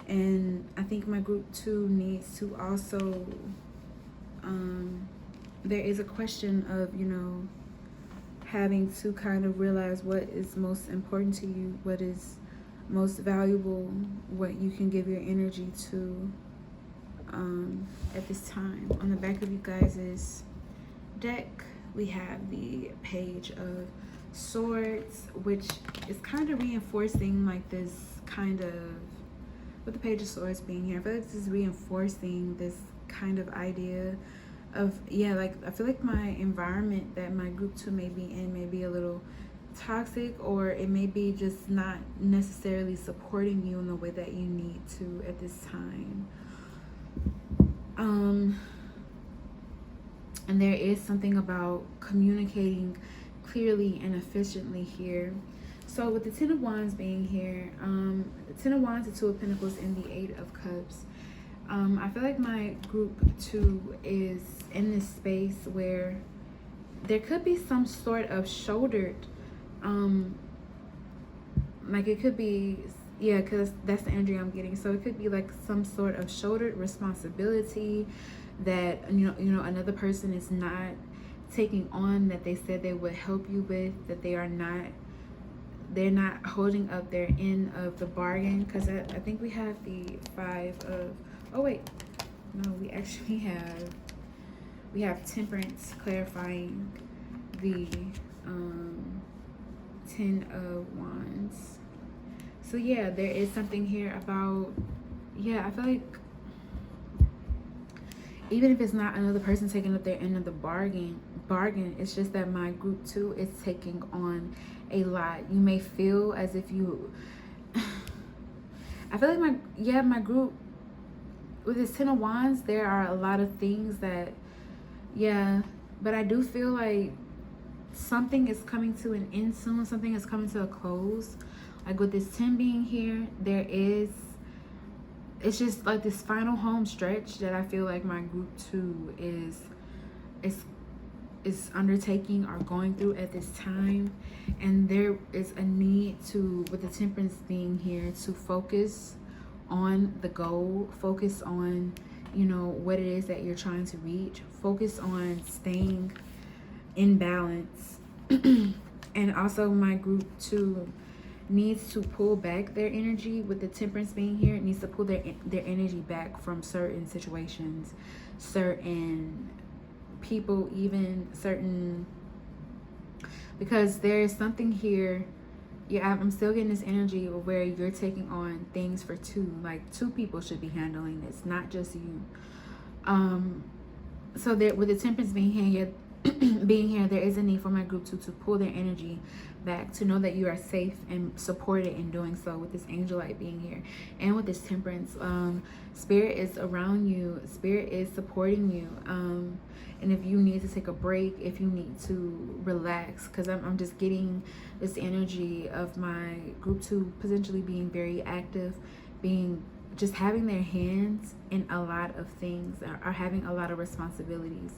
And I think my group 2 needs to also, there is a question of, you know, having to kind of realize what is most important to you, what is most valuable, what you can give your energy to at this time. On the back of you guys' deck, we have the Page of Swords, which is kind of reinforcing like this kind of, with the Page of Swords being here, I feel like this is reinforcing this kind of idea of, yeah, like I feel like my environment that my group 2 may be in may be a little toxic, or it may be just not necessarily supporting you in the way that you need to at this time. And there is something about communicating clearly and efficiently here. So with the 10 of Wands being here, the 10 of Wands, the 2 of Pentacles, and the 8 of Cups, I feel like my group 2 is in this space where there could be some sort of shouldered, like it could be, yeah, because that's the energy I'm getting. So it could be like some sort of shouldered responsibility that, you know, another person is not taking on, that they said they would help you with, that they are not, they're not holding up their end of the bargain, because I think we have the 5 of, oh wait, no, we actually have Temperance clarifying the 10 of Wands. So yeah, there is something here about, yeah, I feel like even if it's not another person taking up their end of the bargain, it's just that my group 2 is taking on a lot. You may feel as if you I feel like my group with this 10 of Wands, there are a lot of things that, yeah, but I do feel like something is coming to an end soon. Something is coming to a close. Like with this 10 being here, it's just like this final home stretch that I feel like my group 2 is undertaking or going through at this time. And there is a need to, with the Temperance being here, to focus on the goal, focus on, you know, what it is that you're trying to reach, focus on staying in balance. And also my group 2 needs to pull back their energy. With the Temperance being here, it needs to pull their energy back from certain situations, certain people, even certain, because there is something here. Yeah, I'm still getting this energy where you're taking on things for 2, like 2 people should be handling this, not just you. So that with the Temperance being here, there is a need for my group 2 to pull their energy back, to know that you are safe and supported in doing so. With this Angelite being here and with this Temperance, Spirit is around you, Spirit is supporting you. And if you need to take a break, if you need to relax, because I'm just getting this energy of my group 2 potentially being very active, just having their hands in a lot of things, are having a lot of responsibilities,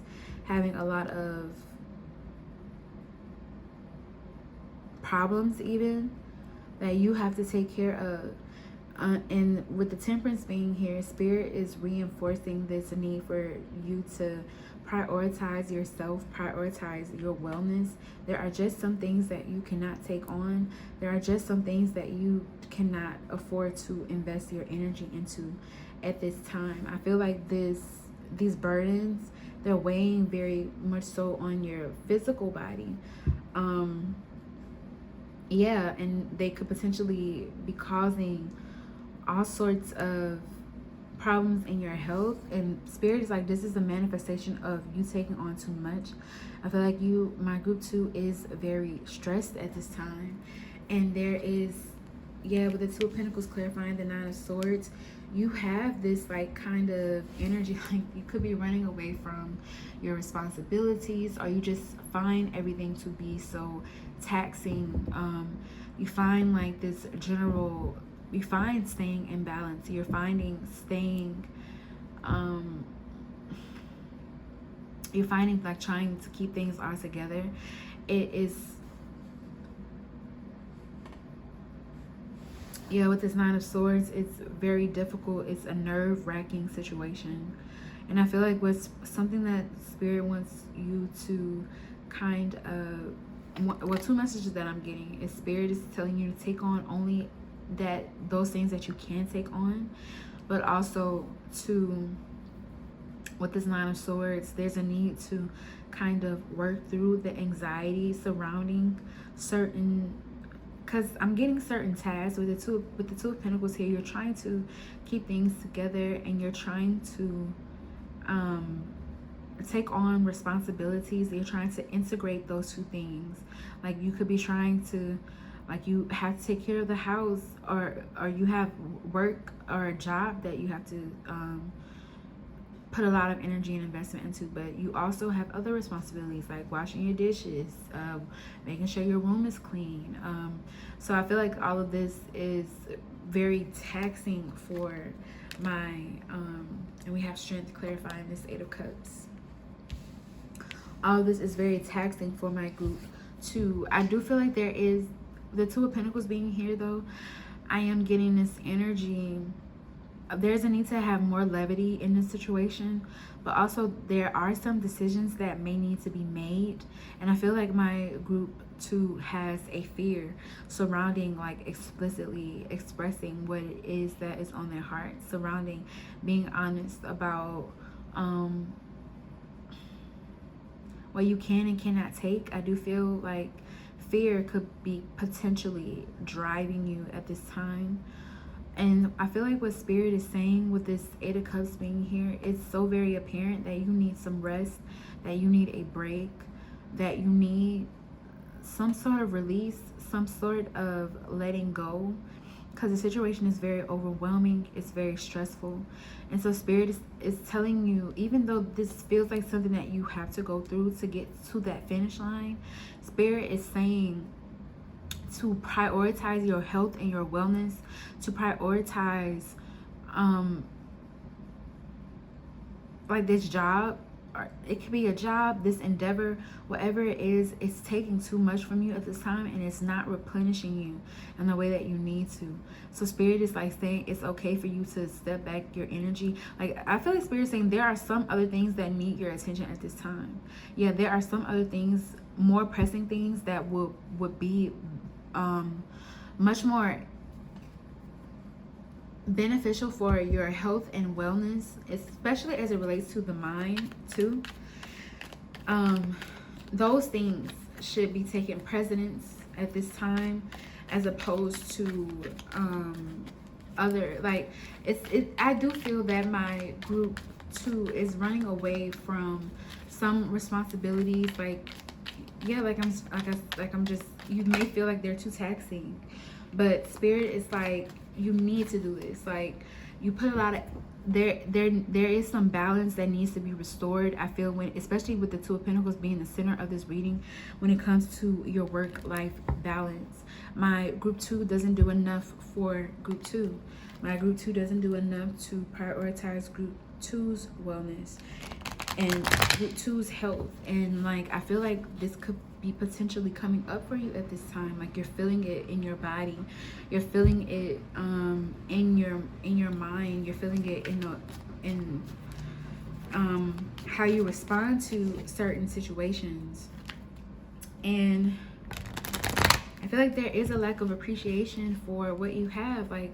having a lot of problems even that you have to take care of. And with the Temperance being here, Spirit is reinforcing this need for you to prioritize yourself, prioritize your wellness. There are just some things that you cannot take on. There are just some things that you cannot afford to invest your energy into at this time. I feel like these burdens, they're weighing very much so on your physical body. Yeah, and they could potentially be causing all sorts of problems in your health. And Spirit is like, this is a manifestation of you taking on too much. I feel like my group 2 is very stressed at this time. And there is, yeah, with the 2 of Pentacles clarifying the 9 of Swords, you have this like kind of energy, like you could be running away from your responsibilities, or you just find everything to be so taxing. You find like this general, you find staying in balance, you're finding you're finding like trying to keep things all together. It is, yeah, with this 9 of Swords, it's very difficult. It's a nerve-wracking situation. And I feel like what's something that Spirit wants you to kind of, well, 2 messages that I'm getting is Spirit is telling you to take on only those things that you can take on, but also with this 9 of Swords, there's a need to kind of work through the anxiety surrounding certain, because I'm getting certain tasks with the 2 of Pentacles here. You're trying to keep things together, and you're trying to take on responsibilities. You're trying to integrate those 2 things. Like you could be trying to, like you have to take care of the house, or you have work or a job that you have to put a lot of energy and investment into, but you also have other responsibilities like washing your dishes, making sure your room is clean. So I feel like all of this is very taxing for my and we have Strength clarifying this 8 of Cups. All of this is very taxing for my group 2. I do feel like there is the 2 of Pentacles being here though. I am getting this energy. There's a need to have more levity in this situation, but also there are some decisions that may need to be made. And I feel like my group two has a fear surrounding like explicitly expressing what it is that is on their heart, surrounding being honest about what you can and cannot take. I do feel like fear could be potentially driving you at this time. And I feel like what Spirit is saying with this Eight of Cups being here, it's so very apparent that you need some rest, that you need a break, that you need some sort of release, some sort of letting go, because the situation is very overwhelming, it's very stressful. And so Spirit is telling you, even though this feels like something that you have to go through to get to that finish line, Spirit is saying to prioritize your health and your wellness, to prioritize like this job, or it could be a job, this endeavor, whatever it is, it's taking too much from you at this time, and it's not replenishing you in the way that you need to. So Spirit is like saying it's okay for you to step back your energy. Like, I feel like Spirit is saying there are some other things that need your attention at this time. Yeah, there are some other things, more pressing things that would be much more beneficial for your health and wellness, especially as it relates to the mind too. Those things should be taking precedence at this time, as opposed to other, like, I do feel that my group 2 is running away from some responsibilities. Like, yeah, I'm just, you may feel like they're too taxing, but Spirit is like, you need to do this. Like, you put a lot of, there is some balance that needs to be restored. I feel, when, especially with the Two of Pentacles being the center of this reading, when it comes to your work-life balance. My group 2 doesn't do enough for group 2. My group 2 doesn't do enough to prioritize group 2's wellness and group 2's health. And like, I feel like this could be potentially coming up for you at this time. Like, you're feeling it in your body, you're feeling it in your mind, you're feeling it in how you respond to certain situations. And I feel like there is a lack of appreciation for what you have, like,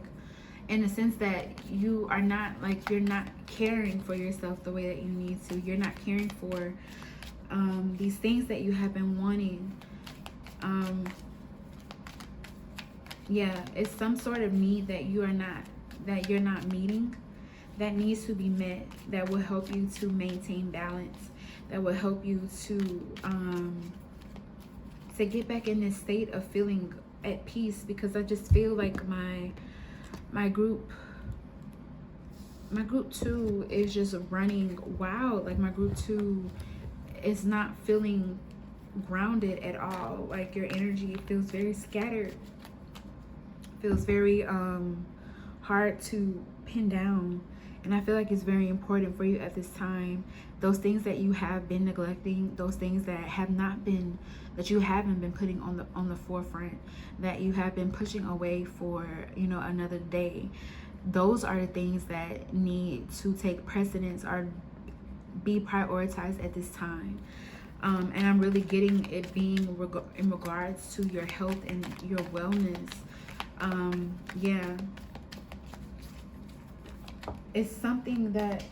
in the sense that you are not, like, you're not caring for yourself the way that you need to. You're not caring for these things that you have been wanting. Yeah, it's some sort of need that you're not meeting, that needs to be met, that will help you to maintain balance, that will help you to get back in this state of feeling at peace. Because I just feel like my group 2 is just running wild. Like, my group 2 is not feeling grounded at all. Like, your energy feels very scattered, feels very hard to pin down. And I feel like it's very important for you at this time, those things that you have been neglecting, those things that you haven't been putting on the forefront, that you have been pushing away for, you know, another day. Those are the things that need to take precedence or be prioritized at this time. And I'm really getting it being in regards to your health and your wellness. Yeah, it's something that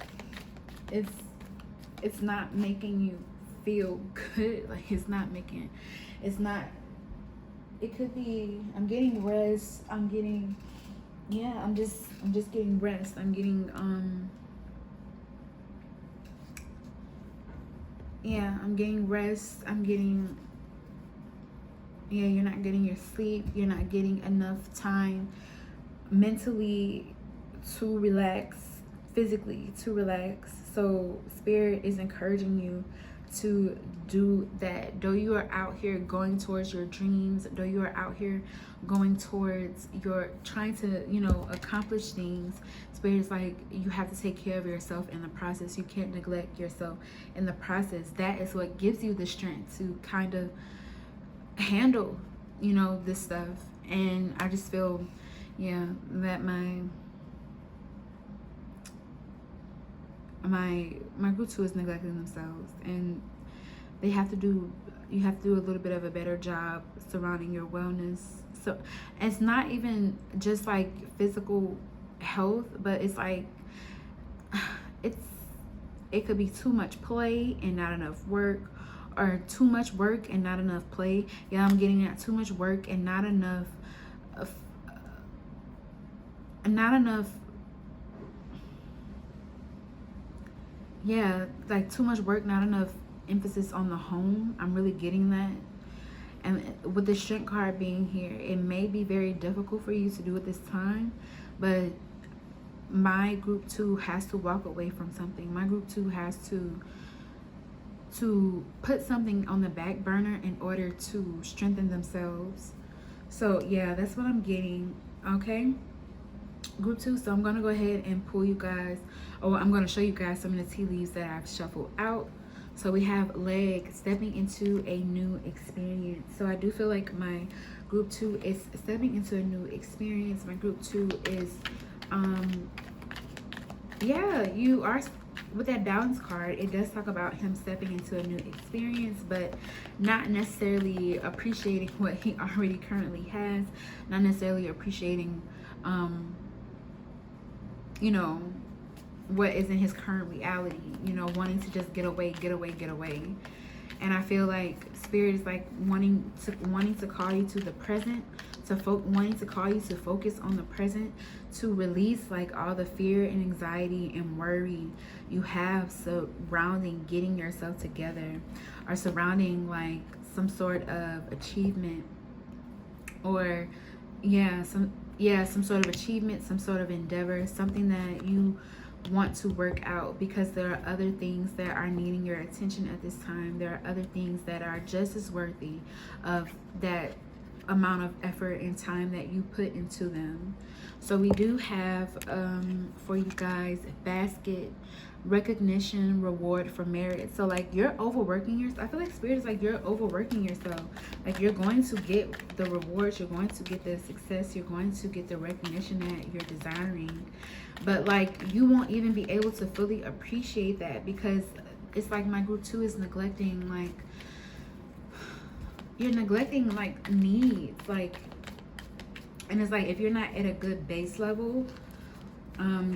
it's not making you feel good. Like, it could be, I'm getting rest, I'm getting rest, I'm getting rest, you're not getting your sleep, you're not getting enough time mentally to relax, physically to relax. So Spirit is encouraging you to do that. Though you are out here going towards your dreams, though you are out here going towards your trying to, you know, accomplish things, Spirit is like, you have to take care of yourself in the process. You can't neglect yourself in the process. That is what gives you the strength to kind of handle, you know, this stuff. And I just feel, yeah, that my group 2 is neglecting themselves, and you have to do a little bit of a better job surrounding your wellness. So it's not even just like physical health, but it's like it's it could be too much play and not enough work, or too much work and not enough play. Yeah, I'm getting at too much work and not enough not enough yeah, like too much work, not enough emphasis on the home. I'm really getting that. And with the Strength card being here, it may be very difficult for you to do at this time, but my group 2 has to walk away from something. My group 2 has to put something on the back burner in order to strengthen themselves. So yeah, that's what I'm getting. Okay, group 2. So I'm gonna go ahead and pull you guys, or I'm gonna show you guys some of the tea leaves that I've shuffled out. So we have leg, stepping into a new experience. So I do feel like my group 2 is stepping into a new experience. My group 2 is yeah, you are, with that balance card, it does talk about him stepping into a new experience, but not necessarily appreciating what he already currently has, not necessarily appreciating you know, what is in his current reality, you know, wanting to just get away. And I feel like Spirit is like wanting to call you to the present, wanting to call you to focus on the present, to release like all the fear and anxiety and worry you have surrounding getting yourself together, or surrounding like some sort of achievement, or some sort of achievement, some sort of endeavor, something that you want to work out, because there are other things that are needing your attention at this time. There are other things that are just as worthy of that amount of effort and time that you put into them. So we do have for you guys, basket, recognition, reward for merit. So like you're overworking yourself. I feel like Spirit is like you're overworking yourself. Like you're going to get the rewards, you're going to get the success, you're going to get the recognition that you're desiring, but like you won't even be able to fully appreciate that, because it's like my group 2 is neglecting, like you're neglecting like needs, like, and it's like if you're not at a good base level,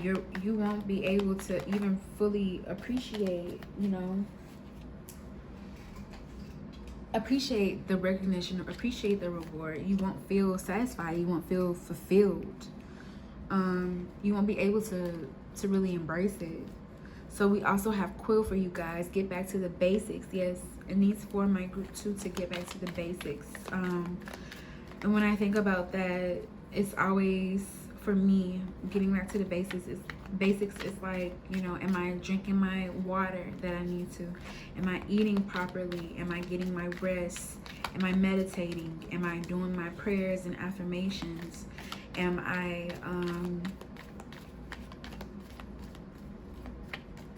you won't be able to even fully appreciate, you know, appreciate the recognition, or appreciate the reward. You won't feel satisfied, you won't feel fulfilled. You won't be able to really embrace it. So we also have quill for you guys, get back to the basics. Yes, it needs for my group 2 to get back to the basics. And when I think about that, it's always, for me, getting back to the basics is like, you know, am I drinking my water that I need to? Am I eating properly? Am I getting my rest? Am I meditating? Am I doing my prayers and affirmations? Am I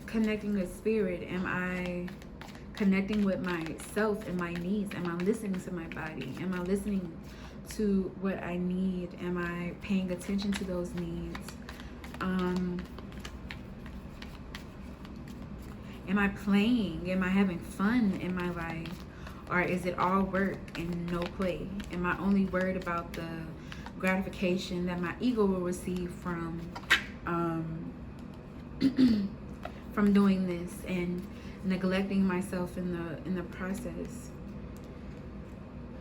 connecting with Spirit? Am I connecting with myself and my needs? Am I listening to my body? Am I listening to what I need? Am I paying attention to those needs? Am I playing? Am I having fun in my life? Or is it all work and no play? Am I only worried about the gratification that my ego will receive from from doing this, and neglecting myself in the process?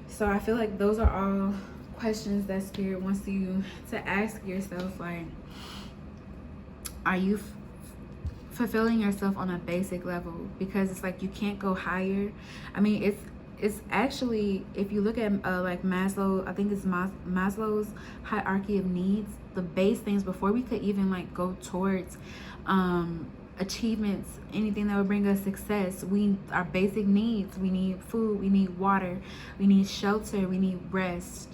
So I feel like those are all questions that Spirit wants you to ask yourself. Like, are you fulfilling yourself on a basic level? Because it's like you can't go higher. I mean, it's actually, if you look at like Maslow, I think it's Maslow's hierarchy of needs, the base things before we could even like go towards achievements, anything that would bring us success, our basic needs, we need food, we need water, we need shelter, we need rest.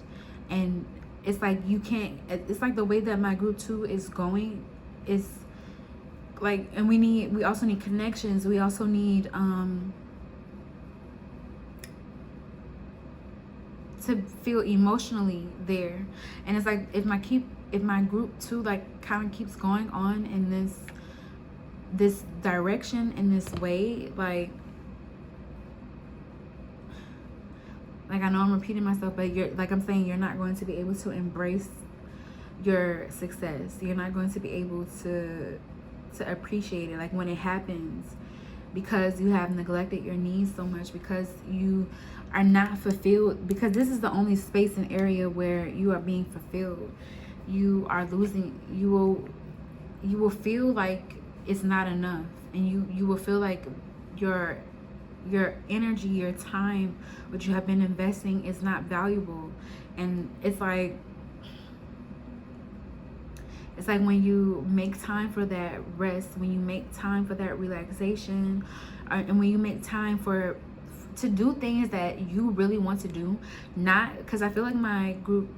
And it's like you can't, it's like the way that my group 2 is going is like, and we also need connections, we also need to feel emotionally there. And it's like if my group 2 like kind of keeps going on in this direction, in this way, like Like, I know I'm repeating myself, but you're, like I'm saying, you're not going to be able to embrace your success. You're not going to be able to appreciate it, like, when it happens, because you have neglected your needs so much, because you are not fulfilled, because this is the only space and area where you are being fulfilled. You are losing, you will feel like it's not enough, and you will feel like your energy, your time, what you have been investing is not valuable. And it's like when you make time for that rest, when you make time for that relaxation, and when you make time to do things that you really want to do, not because I feel like my group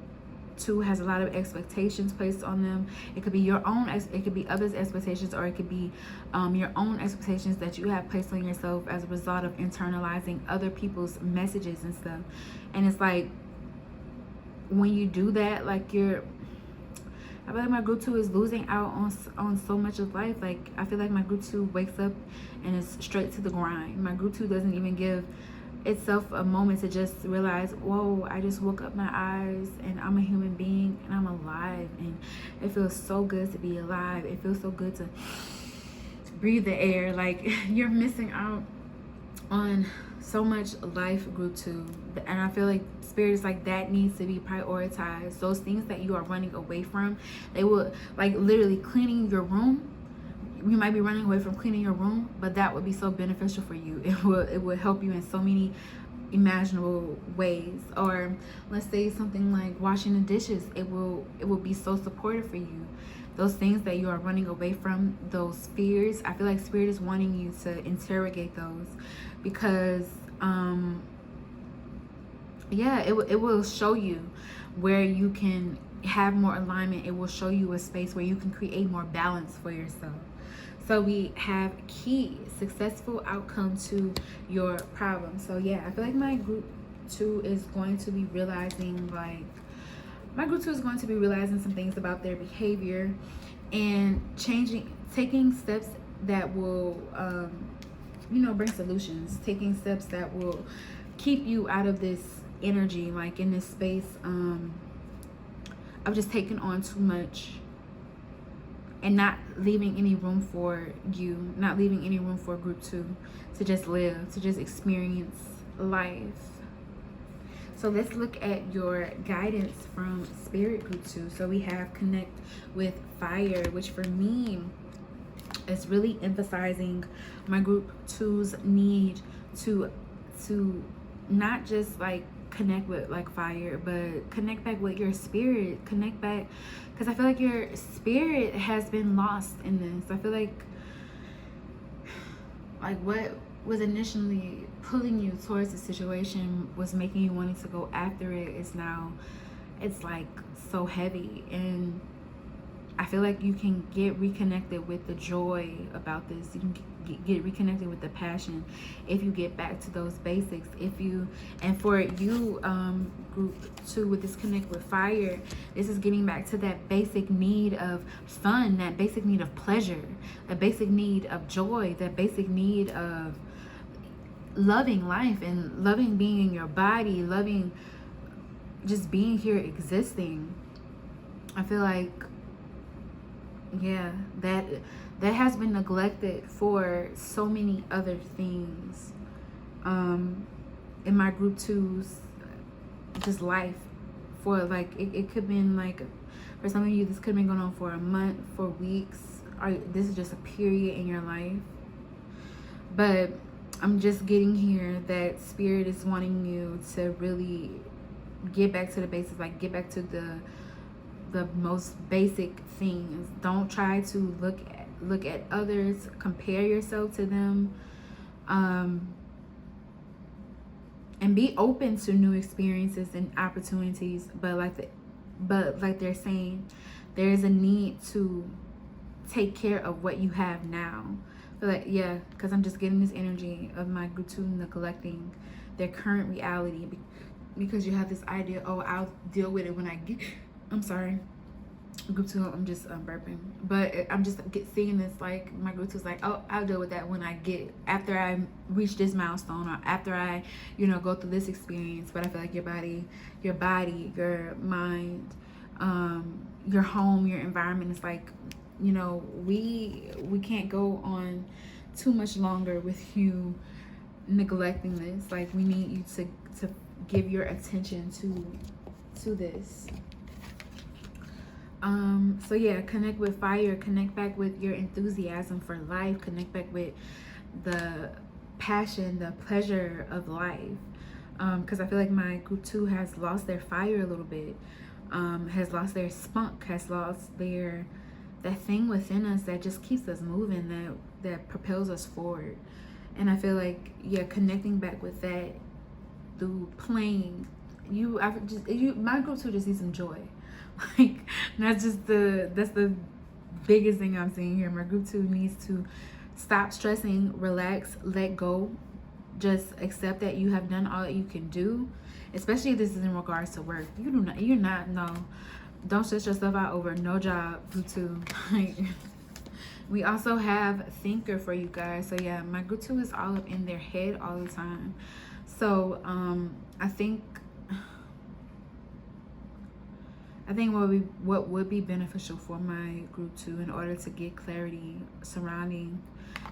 2 has a lot of expectations placed on them. It could be your own, it could be others' expectations, or it could be your own expectations that you have placed on yourself as a result of internalizing other people's messages and stuff. And it's like, when you do that, like, I feel like my group 2 is losing out on so much of life. Like, I feel like my group 2 wakes up and is straight to the grind. My group 2 doesn't even give itself a moment to just realize, whoa, I just woke up my eyes and I'm a human being and I'm alive, and it feels so good to be alive. It feels so good to breathe the air. Like, you're missing out on so much life, group 2. And I feel like spirit is like, that needs to be prioritized. Those things that you are running away from, they will, like, literally cleaning your room. You might be running away from cleaning your room, but that would be so beneficial for you. It will help you in so many imaginable ways. Or let's say something like washing the dishes. It will be so supportive for you. Those things that you are running away from, those fears, I feel like spirit is wanting you to interrogate those, because yeah, it will show you where you can have more alignment. It will show you a space where you can create more balance for yourself. So we have key, successful outcome to your problem. So yeah, I feel like my group 2 is going to be realizing, some things about their behavior, and taking steps that will, bring solutions, taking steps that will keep you out of this energy, like in this space of just taking on too much, and not leaving any room for you, not leaving any room for group 2 to just live, to just experience life. So let's look at your guidance from spirit, group 2. So we have connect with fire, which for me is really emphasizing my group 2's need to not just like connect with like fire, but connect back with your spirit, connect back, because I feel like your spirit has been lost in this. I feel like what was initially pulling you towards the situation, was making you wanting to go after it, is now, it's like so heavy. And I feel like you can get reconnected with the joy about this. You can get reconnected with the passion if you get back to those basics. And for you, group 2, with this connect with fire, this is getting back to that basic need of fun, that basic need of pleasure, that basic need of joy, that basic need of loving life and loving being in your body, loving just being here, existing. I feel like, yeah, that has been neglected for so many other things in my group 2's just life. For like, it could have been like, for some of you, this could have been going on for a month, for weeks, or this is just a period in your life. But I'm just getting here that spirit is wanting you to really get back to the basics, like get back to the most basic things. Don't try to look at others, compare yourself to them, and be open to new experiences and opportunities. But like they're saying, there is a need to take care of what you have now. But like, yeah, because I'm just getting this energy of my group 2 neglecting their current reality, because you have this idea, oh, I'll deal with it when I get, I'm sorry, group 2, I'm just burping, but I'm just seeing this, like my group 2 is like, oh, I'll deal with that when I get, after I reach this milestone, or after I, you know, go through this experience. But I feel like your body, your mind, your home, your environment is like, you know, we can't go on too much longer with you neglecting this. Like, we need you to give your attention to this. So yeah, connect with fire, connect back with your enthusiasm for life, connect back with the passion, the pleasure of life. Because I feel like my group 2 has lost their fire a little bit, has lost their spunk, has lost their, that thing within us that just keeps us moving, that propels us forward. And I feel like, yeah, connecting back with that through playing, my group 2 just needs some joy. Like, that's the biggest thing I'm seeing here. My group 2 needs to stop stressing, relax, let go, just accept that you have done all that you can do, especially if this is in regards to work. Don't stress yourself out over no job, group 2. Like, we also have thinker for you guys. So yeah, my group 2 is all up in their head all the time. So I think what would be beneficial for my group 2 in order to get clarity surrounding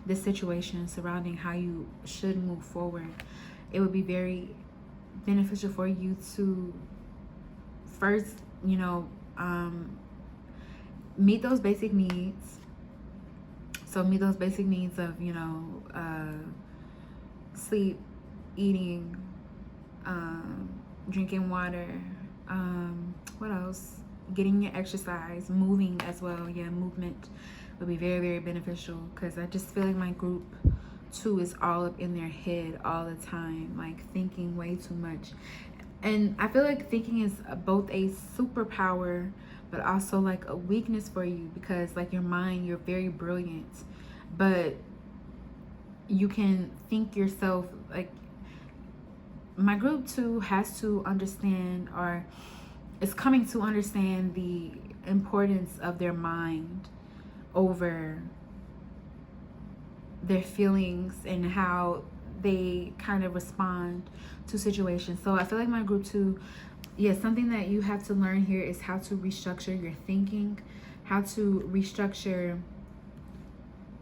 this situation, surrounding how you should move forward, it would be very beneficial for you to first, you know, meet those basic needs. So meet those basic needs of, you know, sleep, eating, drinking water, what else, getting your exercise, moving as well. Yeah, movement would be very, very beneficial, because I just feel like my group 2 is all up in their head all the time, like thinking way too much. And I feel like thinking is both a superpower but also like a weakness for you, because like your mind, you're very brilliant, but you can think yourself, like my group 2 has to understand, or is coming to understand, the importance of their mind over their feelings and how they kind of respond to situations. So I feel like my group 2, yeah, something that you have to learn here is how to restructure your thinking, how to restructure,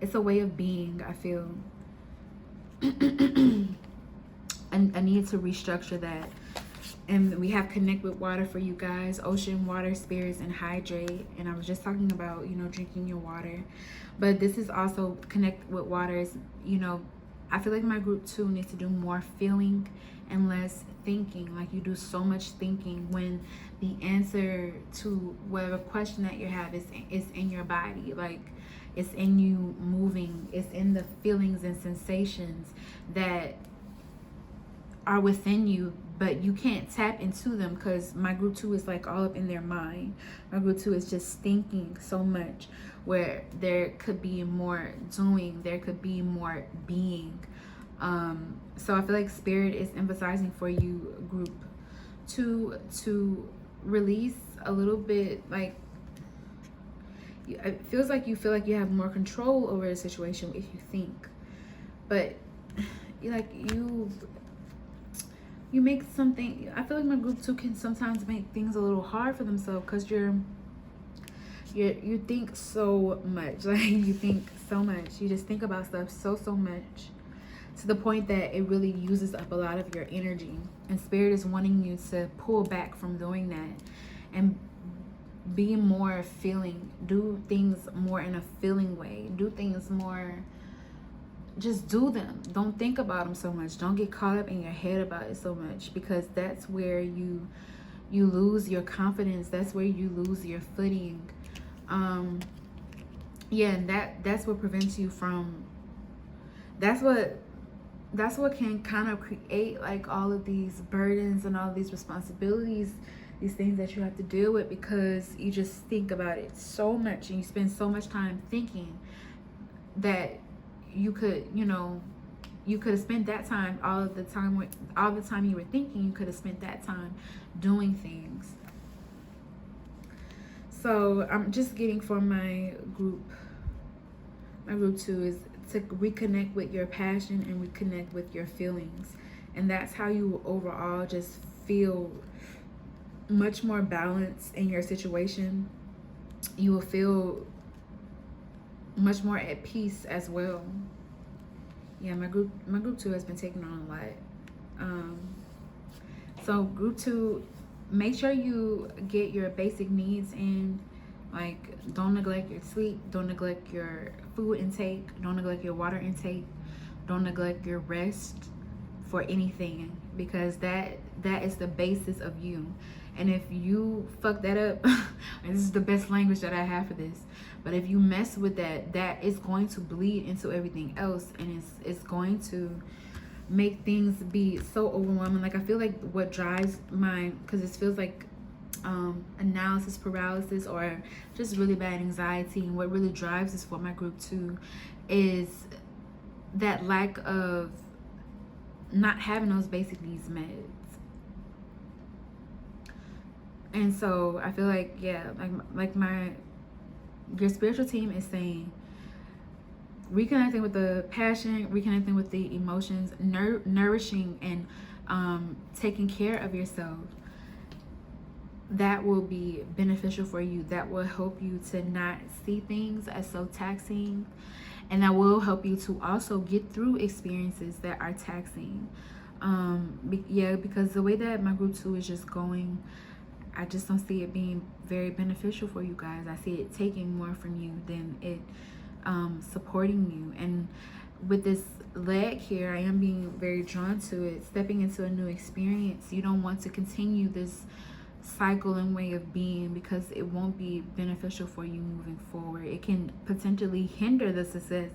it's a way of being, I feel. And I need to restructure that. And we have connect with water for you guys, ocean, water, spirits, and hydrate. And I was just talking about, you know, drinking your water, but this is also connect with waters. You know, I feel like my group 2 needs to do more feeling and less thinking. Like, you do so much thinking when the answer to whatever question that you have is in your body. Like, it's in you moving, it's in the feelings and sensations that are within you, but you can't tap into them, because my group 2 is like all up in their mind. My group 2 is just thinking so much, where there could be more doing, there could be more being. So I feel like spirit is emphasizing for you, group 2, to release a little bit. Like, it feels like you feel like you have more control over the situation if you think, but like you make something, I feel like my group 2 can sometimes make things a little hard for themselves, because you think so much. Like, you think so much, you just think about stuff so much, to the point that it really uses up a lot of your energy. And spirit is wanting you to pull back from doing that and be more feeling, do things more in a feeling way, do things more, just do them. Don't think about them so much. Don't get caught up in your head about it so much, because that's where you lose your confidence. That's where you lose your footing. Yeah, and that's what prevents you from, that's what can kind of create like all of these burdens and all these responsibilities, these things that you have to deal with, because you just think about it so much and you spend so much time thinking that you could, you know, you could have spent that time, all the time you were thinking, you could have spent that time doing things. So I'm just getting for my group 2 is to reconnect with your passion and reconnect with your feelings. And that's how you will overall just feel much more balanced in your situation. You will feel much more at peace as well. Yeah, my group 2 has been taking on a lot. So group 2, make sure you get your basic needs in. Like, don't neglect your sleep, don't neglect your food intake, don't neglect your water intake, don't neglect your rest for anything, because that is the basis of you. And if you fuck that up, and this is the best language that I have for this, but if you mess with that, that is going to bleed into everything else, and it's going to make things be so overwhelming. Like, I feel like what drives my, because it feels like analysis paralysis or just really bad anxiety, and what really drives this for my group 2 is that lack of not having those basic needs met. And so I feel like, yeah, like your spiritual team is saying, reconnecting with the passion, reconnecting with the emotions, nourishing and taking care of yourself. That will be beneficial for you. That will help you to not see things as so taxing, and that will help you to also get through experiences that are taxing. Yeah, because the way that my group 2 is just going, I just don't see it being very beneficial for you guys. I see it taking more from you than it supporting you. And with this leg here, I am being very drawn to it, stepping into a new experience. You don't want to continue this cycle and way of being, because it won't be beneficial for you moving forward. It can potentially hinder the success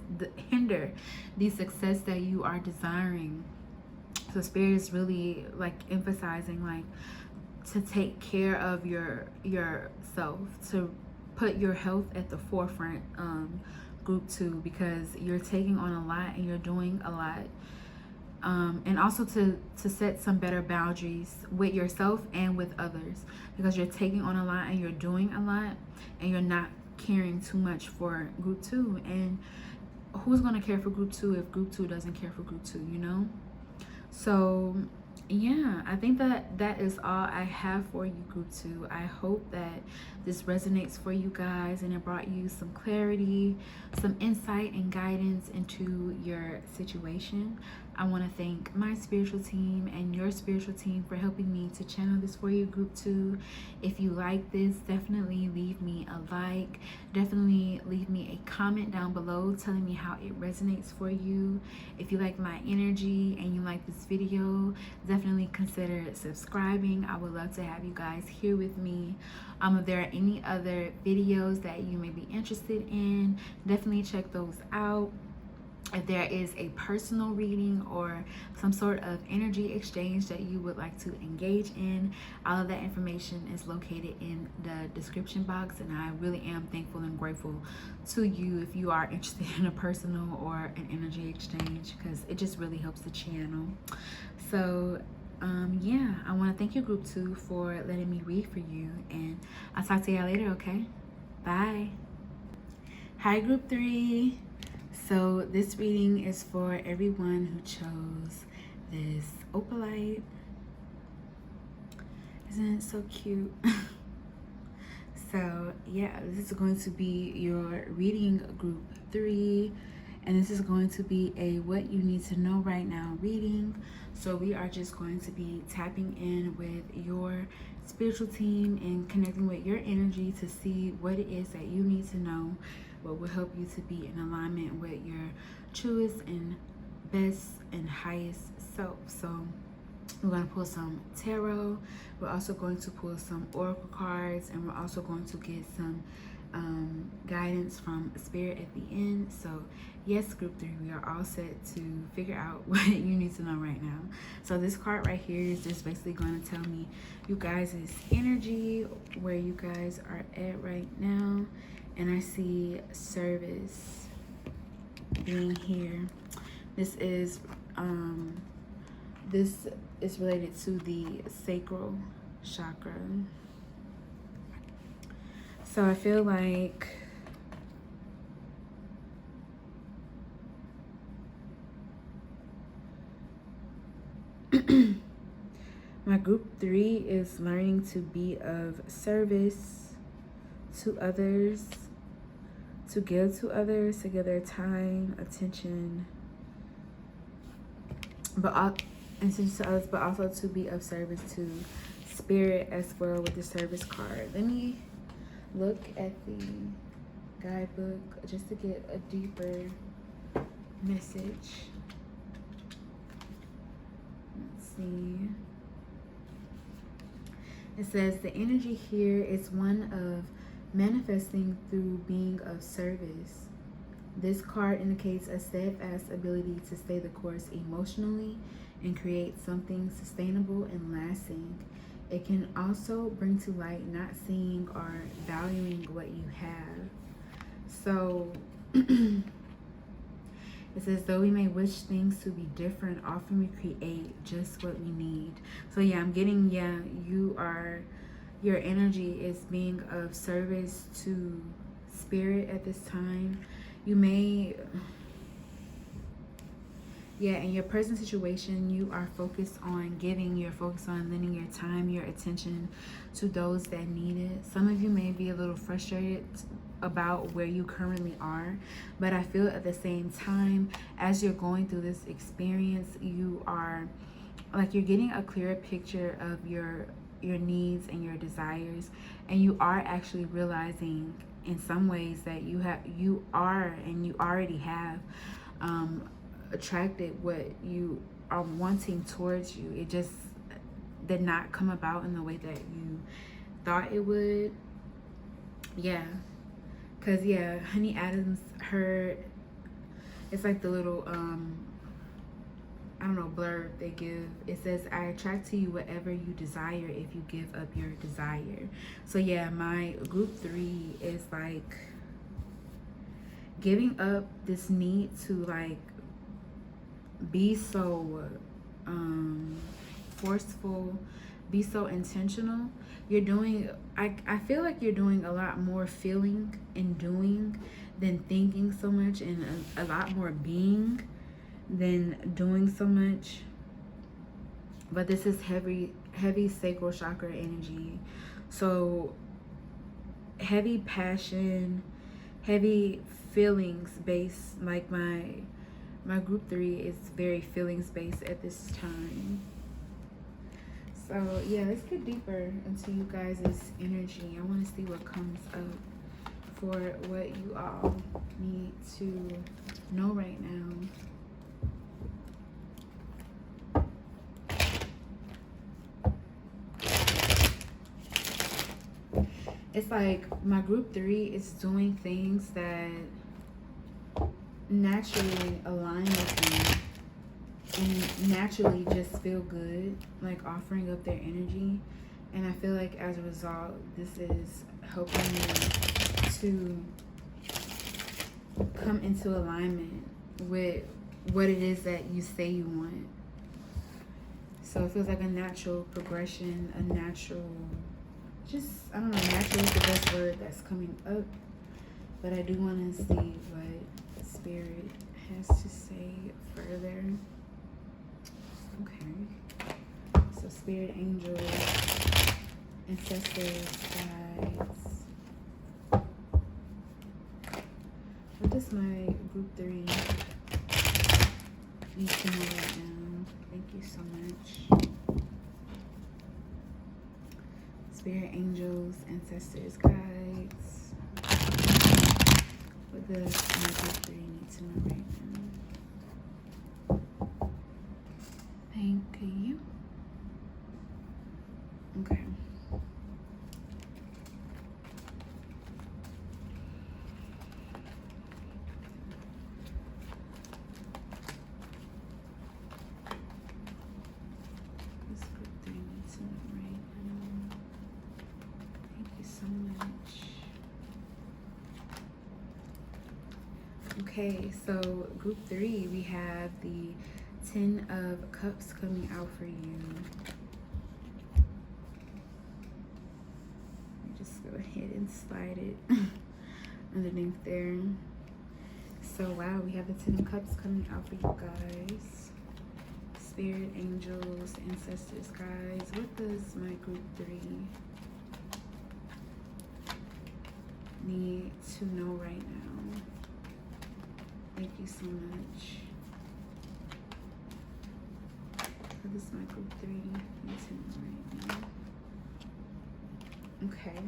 that you are desiring. So spirit is really like emphasizing, like, to take care of yourself, to put your health at the forefront, group 2, because you're taking on a lot and you're doing a lot. And also to set some better boundaries with yourself and with others, because you're taking on a lot and you're doing a lot, and you're not caring too much for group 2. And who's going to care for group 2 if group 2 doesn't care for group 2, you know? So yeah, I think that is all I have for you, group 2. I hope that this resonates for you guys, and it brought you some clarity, some insight and guidance into your situation. I want to thank my spiritual team and your spiritual team for helping me to channel this for you, group 2. If you like this, definitely leave me a like. Definitely leave me a comment down below telling me how it resonates for you. If you like my energy and you like this video, definitely consider subscribing. I would love to have you guys here with me. If there are any other videos that you may be interested in, definitely check those out. If there is a personal reading or some sort of energy exchange that you would like to engage in, all of that information is located in the description box. And I really am thankful and grateful to you if you are interested in a personal or an energy exchange, because it just really helps the channel. So yeah, I want to thank you, group 2, for letting me read for you, and I'll talk to y'all later. Okay, bye. Hi, group 3. So this reading is for everyone who chose this Opalite. Isn't it so cute? So yeah, this is going to be your reading, group 3, and this is going to be a what you need to know right now reading. So we are just going to be tapping in with your spiritual team and connecting with your energy to see what it is that you need to know, what will help you to be in alignment with your truest and best and highest self. So we're going to pull some tarot. We're also going to pull some oracle cards, and we're also going to get some guidance from spirit at the end. So yes, group 3, we are all set to figure out what you need to know right now. So this card right here is just basically going to tell me you guys' energy, where you guys are at right now. And I see service being here. This is related to the sacral chakra. So I feel like my group 3 is learning to be of service to others, to give to others, to give their time, attention, attention to others, but also to be of service to spirit as well with the service card. Let me look at the guidebook just to get a deeper message. Let's see. It says the energy here is one of manifesting through being of service. This card indicates a steadfast ability to stay the course emotionally and create something sustainable and lasting. It can also bring to light not seeing or valuing what you have. So it says, though we may wish things to be different, often we create just what we need. So yeah, I'm getting, your energy is being of service to spirit at this time. You may, in your present situation, you are focused on giving, you're focused on lending your time, your attention to those that need it. Some of you may be a little frustrated about where you currently are, but I feel at the same time, as you're going through this experience, you are like, you're getting a clearer picture of your needs and your desires, and you are actually realizing in some ways that you already have attracted what you are wanting towards you. It just did not come about in the way that you thought it would. Because Honey Adams, it's like the little blurb they give. It says, I attract to you whatever you desire if you give up your desire. So my group 3 is like giving up this need to like be so forceful, be so intentional. You're doing, I feel like you're doing a lot more feeling and doing than thinking so much, and a lot more being than doing so much. But this is heavy sacral chakra energy. So heavy passion, heavy feelings based. Like my group 3 is very feelings based at this time. So let's get deeper into you guys' energy. I want to see what comes up for what you all need to know right now. It's like my group 3 is doing things that naturally align with you and naturally just feel good, like offering up their energy. And I feel like as a result, this is helping you to come into alignment with what it is that you say you want. So it feels like a natural progression, a natural, natural is the best word that's coming up. But I do want to see what Spirit has to say further. Okay. So Spirit, angels, ancestors, guides. What does my group 3 need to know right now? Thank you so much. Spirit, angels, ancestors, guides. What does my group 3 need to know right now? Thank you. Okay. This group 3 needs to know right now. Thank you so much. Okay, so group 3, we have the 10 of Cups coming out for you. Let me just go ahead and slide it underneath there. So wow, we have the Ten of Cups coming out for you guys. Spirit, angels, ancestors, guys. What does my group 3 need to know right now? Thank you so much. What does my group 3 need to know right now? Okay.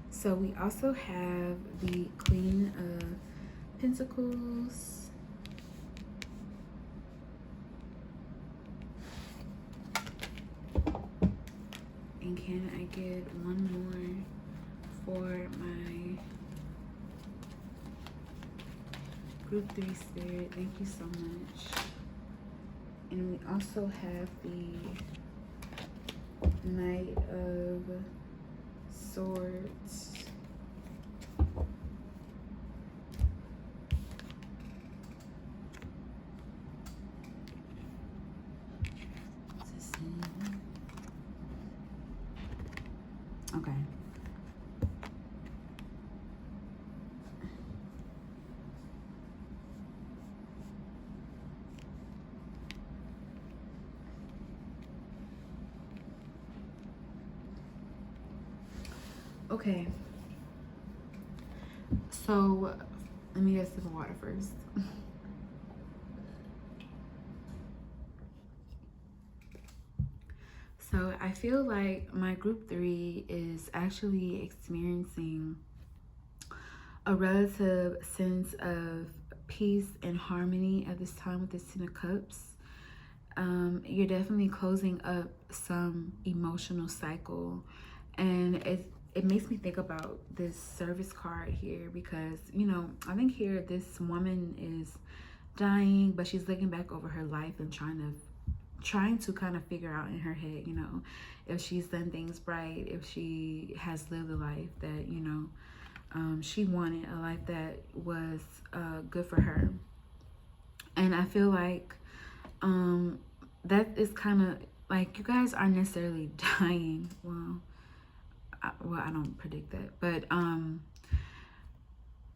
So we also have the Queen of Pentacles. And can I get one more for my group 3 spirit? Thank you so much. And we also have the Knight of Swords. Okay. Okay. So let me get a sip of water first. So I feel like my group 3 is actually experiencing a relative sense of peace and harmony at this time with this Ten of Cups. You're definitely closing up some emotional cycle, and it makes me think about this service card here, because you know, I think here this woman is dying, but she's looking back over her life and trying to kind of figure out in her head, you know, if she's done things right, if she has lived a life that, you know, she wanted, a life that was good for her. And I feel like that is kind of like, you guys aren't necessarily dying. Well, I don't predict that, but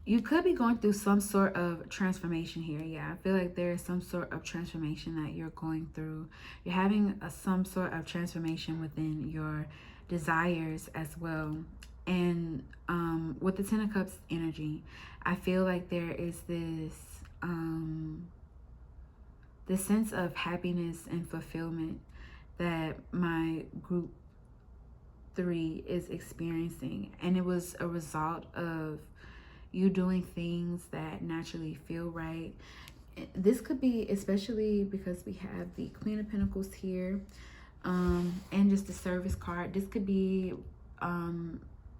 you could be going through some sort of transformation here. Yeah, I feel like there is some sort of transformation that you're going through. You're having some sort of transformation within your desires as well. And with the Ten of Cups energy, I feel like there is this this sense of happiness and fulfillment that my group 3 is experiencing, and it was a result of you doing things that naturally feel right. This could be, especially because we have the Queen of Pentacles here, and just the service card. This could be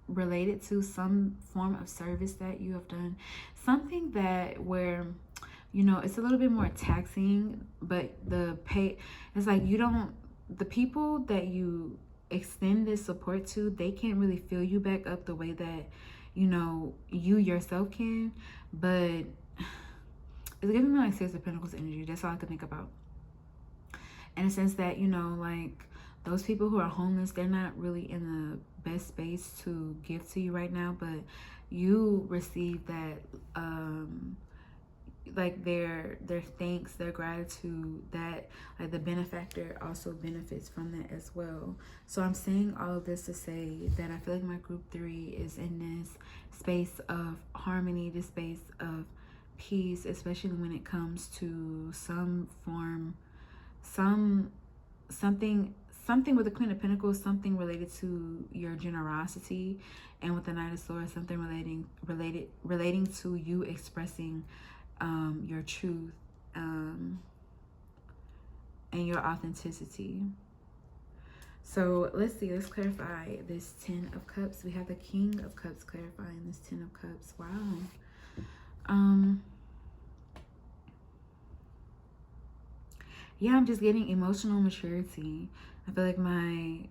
related to some form of service that you have done, something that where, you know, it's a little bit more taxing, but the pay, it's like you don't, the people that you extend this support to, they can't really fill you back up the way that, you know, you yourself can. But it's giving me like Six of Pentacles energy. That's all I can think about, in a sense that, you know, like those people who are homeless, they're not really in the best space to give to you right now, but you receive that like their thanks, their gratitude, that like the benefactor also benefits from that as well. So I'm saying all of this to say that I feel like my group 3 is in this space of harmony, this space of peace, especially when it comes to some form, something with the Queen of Pentacles, something related to your generosity, and with the Knight of Swords, something relating to you expressing your truth and your authenticity. So let's see, let's clarify this Ten of Cups. We have the King of Cups clarifying this Ten of Cups. Wow. Yeah, I'm just getting emotional maturity. I feel like my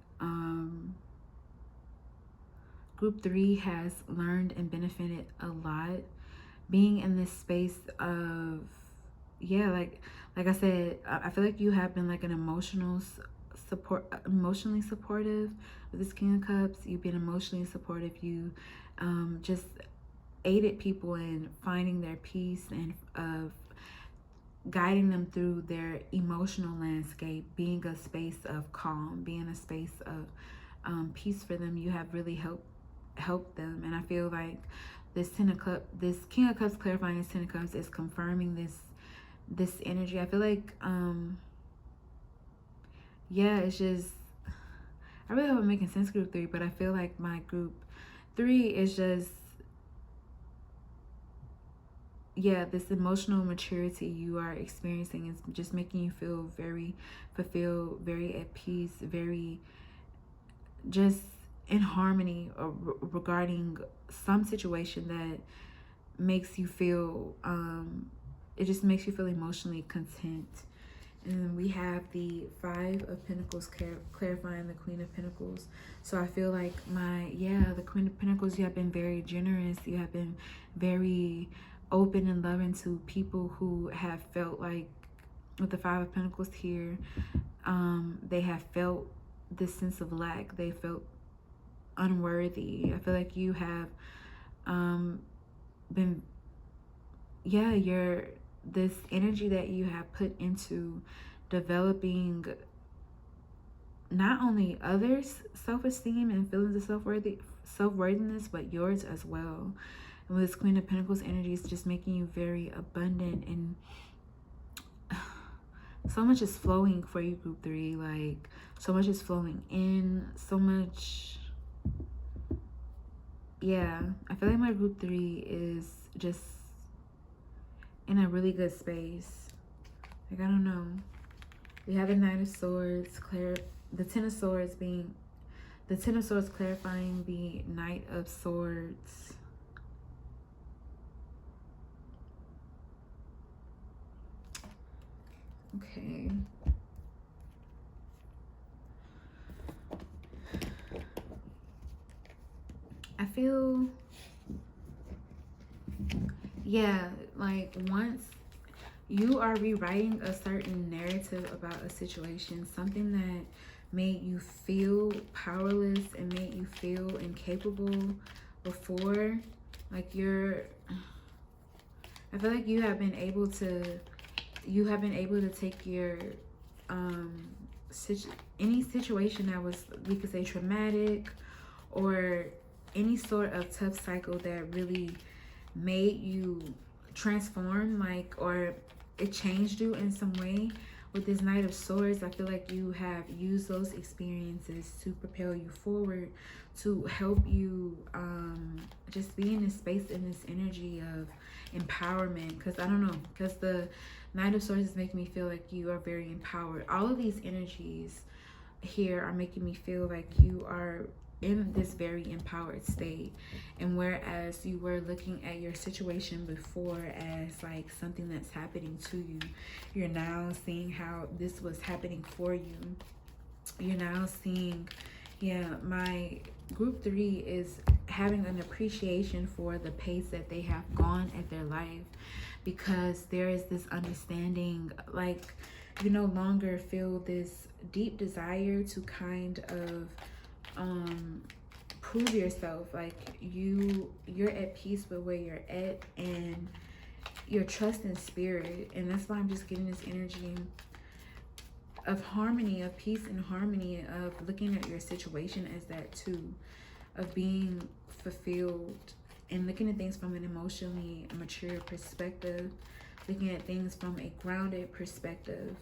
group 3 has learned and benefited a lot being in this space of, yeah, like I said, I feel like you have been like an emotional emotionally supportive with this King of Cups. You've been emotionally supportive. You just aided people in finding their peace and guiding them through their emotional landscape, being a space of calm, being a space of peace for them. You have really helped them, and I feel like this King of Cups clarifying this Ten of Cups is confirming this energy. I feel like yeah, it's just, I really hope I'm making sense, group 3, but I feel like my group 3 is just, yeah, this emotional maturity you are experiencing is just making you feel very fulfilled, very at peace, very just in harmony regarding some situation that makes you feel, it just makes you feel emotionally content. And then we have the Five of Pentacles clarifying the Queen of Pentacles. So I feel like the Queen of Pentacles, you have been very generous. You have been very open and loving to people who have felt like, with the Five of Pentacles here, they have felt this sense of lack. They felt unworthy. I feel like you have been, this energy that you have put into developing not only others' self-esteem and feelings of self-worthiness, but yours as well. And with this Queen of Pentacles energy, it's just making you very abundant, and so much is flowing for you, group 3. Like, so much is flowing in, so much. Yeah, I feel like my group 3 is just in a really good space. Like, I don't know. We have the Knight of Swords, the Ten of Swords being, the Ten of Swords clarifying the Knight of Swords. Okay. I feel, yeah, like once you are rewriting a certain narrative about a situation, something that made you feel powerless and made you feel incapable before, like I feel like you have been able to take your any situation that was, we could say, traumatic, or any sort of tough cycle that really made you transform, like, or it changed you in some way. With this Knight of Swords, I feel like you have used those experiences to propel you forward, to help you just be in this space, in this energy of empowerment. Because I don't know, because the Knight of Swords is making me feel like you are very empowered. All of these energies here are making me feel like you are in this very empowered state. And whereas you were looking at your situation before as like something that's happening to you, you're now seeing how this was happening for you. You're now seeing, yeah, my group 3 is having an appreciation for the pace that they have gone at their life, because there is this understanding, like, you no longer feel this deep desire to kind of prove yourself. Like, you're at peace with where you're at, and your trust in spirit. And that's why I'm just getting this energy of harmony, of peace and harmony, of looking at your situation as that too, of being fulfilled and looking at things from an emotionally mature perspective, looking at things from a grounded perspective.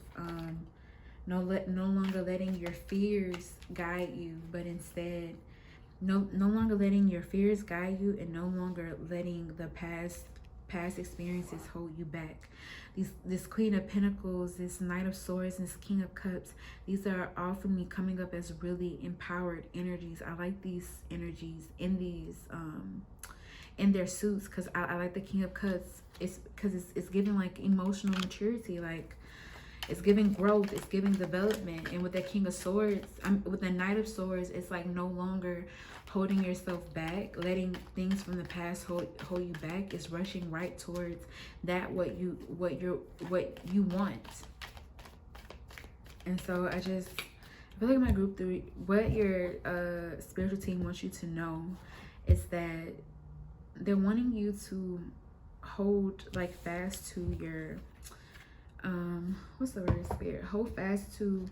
No longer letting your fears guide you, but instead no longer letting your fears guide you, and no longer letting the past experiences hold you back. This Queen of Pentacles, this Knight of Swords, and this King of Cups, these are all for me coming up as really empowered energies. I like these energies in these in their suits, because I like the King of Cups. It's because it's giving like emotional maturity, like it's giving growth, it's giving development. And with that King of Swords, with the Knight of Swords, it's like no longer holding yourself back, letting things from the past hold you back. It's rushing right towards that what you want. And so I feel feel like my group 3, what your spiritual team wants you to know is that they're wanting you to hold like fast to your what's the word, spirit? Hold fast to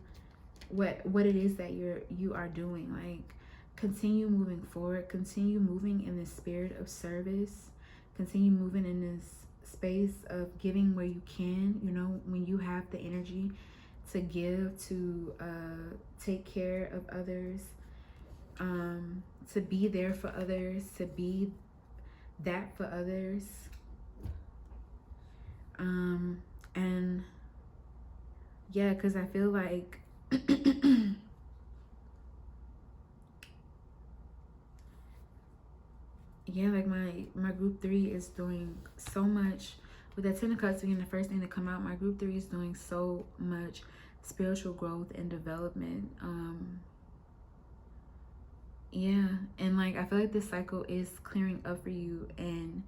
what it is that you are doing. Like, continue moving forward, continue moving in this spirit of service, continue moving in this space of giving where you can, you know, when you have the energy to give, to take care of others, to be there for others, to be that for others. And yeah, because I feel like yeah, like my group 3 is doing so much with that 10 of Cups being the first thing to come out. My group 3 is doing so much spiritual growth and development. Yeah, and like I feel like this cycle is clearing up for you, and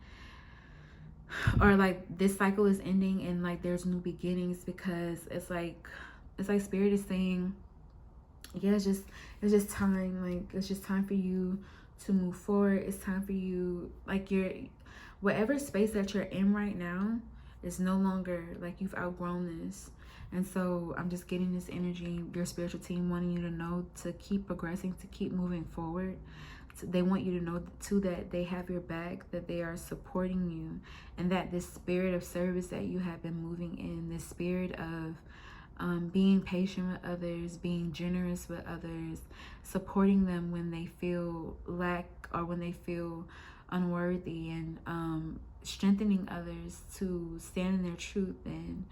or like this cycle is ending and like there's new beginnings, because it's like spirit is saying, yeah, it's just time. Like, it's just time for you to move forward. It's time for you, like, whatever space that you're in right now is no longer, like, you've outgrown this. And so I'm just getting this energy, your spiritual team wanting you to know to keep progressing, to keep moving forward. They want you to know too that they have your back, that they are supporting you, and that this spirit of service that you have been moving in, this spirit of being patient with others, being generous with others, supporting them when they feel lack or when they feel unworthy, and strengthening others to stand in their truth, and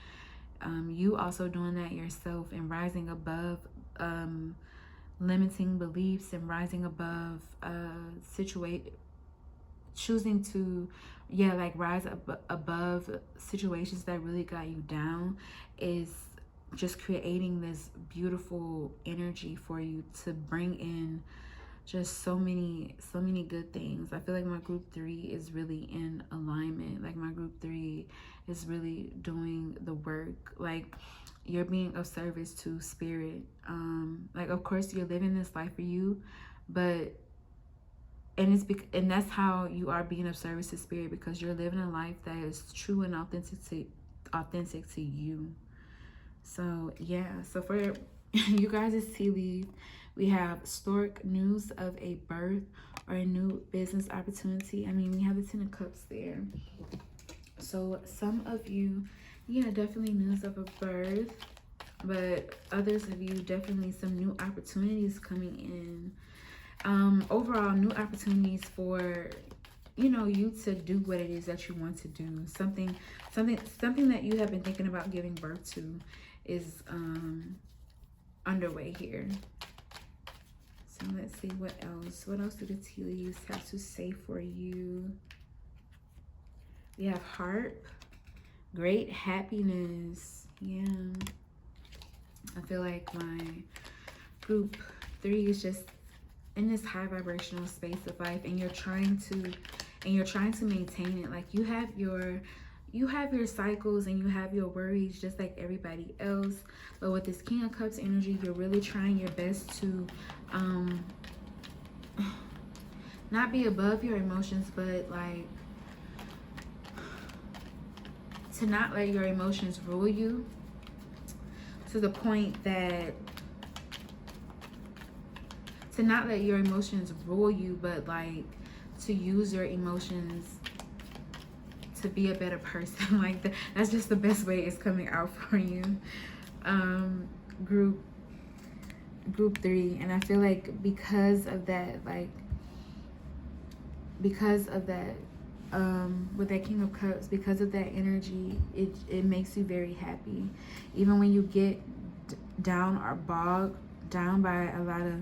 you also doing that yourself, and rising above limiting beliefs, and rising above choosing to rise above situations that really got you down, is just creating this beautiful energy for you to bring in just so many good things. I feel like my group 3 is really in alignment. Like, my group 3 is really doing the work. Like, you're being of service to spirit. Like, of course you're living this life for you, but and that's how you are being of service to spirit, because you're living a life that is true and authentic to you. So yeah, so for you guys' tea leaf, we have Stork, news of a birth or a new business opportunity. I mean, we have the 10 of Cups there. So some of you, yeah, definitely news of a birth, but others of you, definitely some new opportunities coming in. Overall, new opportunities for, you know, you to do what it is that you want to do. Something that you have been thinking about giving birth to is underway here. So let's see what else. What else do the tea leaves have to say for you? We have harp, great happiness. Yeah, I feel like my group 3 is just in this high vibrational space of life, and you're trying to maintain it. Like, you have your cycles and you have your worries just like everybody else, but with this King of Cups energy, you're really trying your best to not be above your emotions, but like to not let your emotions rule you, to the point that to not let your emotions rule you, but like to use your emotions to be a better person. Like, that's just the best way it's coming out for you. Group 3, and I feel like because of that, with that King of Cups, because of that energy, it makes you very happy, even when you get down or bogged down by a lot of.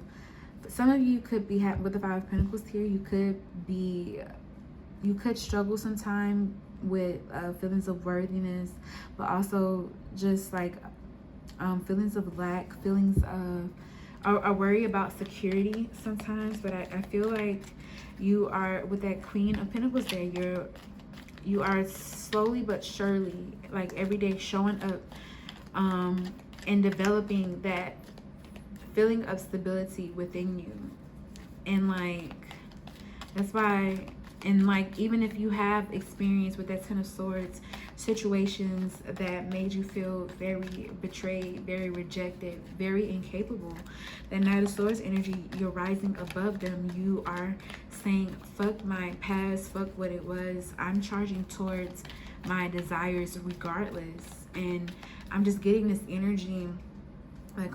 Some of you could be with the 5 of Pentacles here. You could struggle sometime with feelings of worthiness, but also just like feelings of lack, feelings of a worry about security sometimes. But I feel like you are, with that Queen of Pentacles there, you are slowly but surely, like every day, showing up and developing that feeling of stability within you. And like, that's why, and like, even if you have experience with that Ten of Swords, situations that made you feel very betrayed, very rejected, very incapable, that Knight of Swords energy, you're rising above them. You are saying, fuck my past, fuck what it was. I'm charging towards my desires regardless. And I'm just getting this energy, like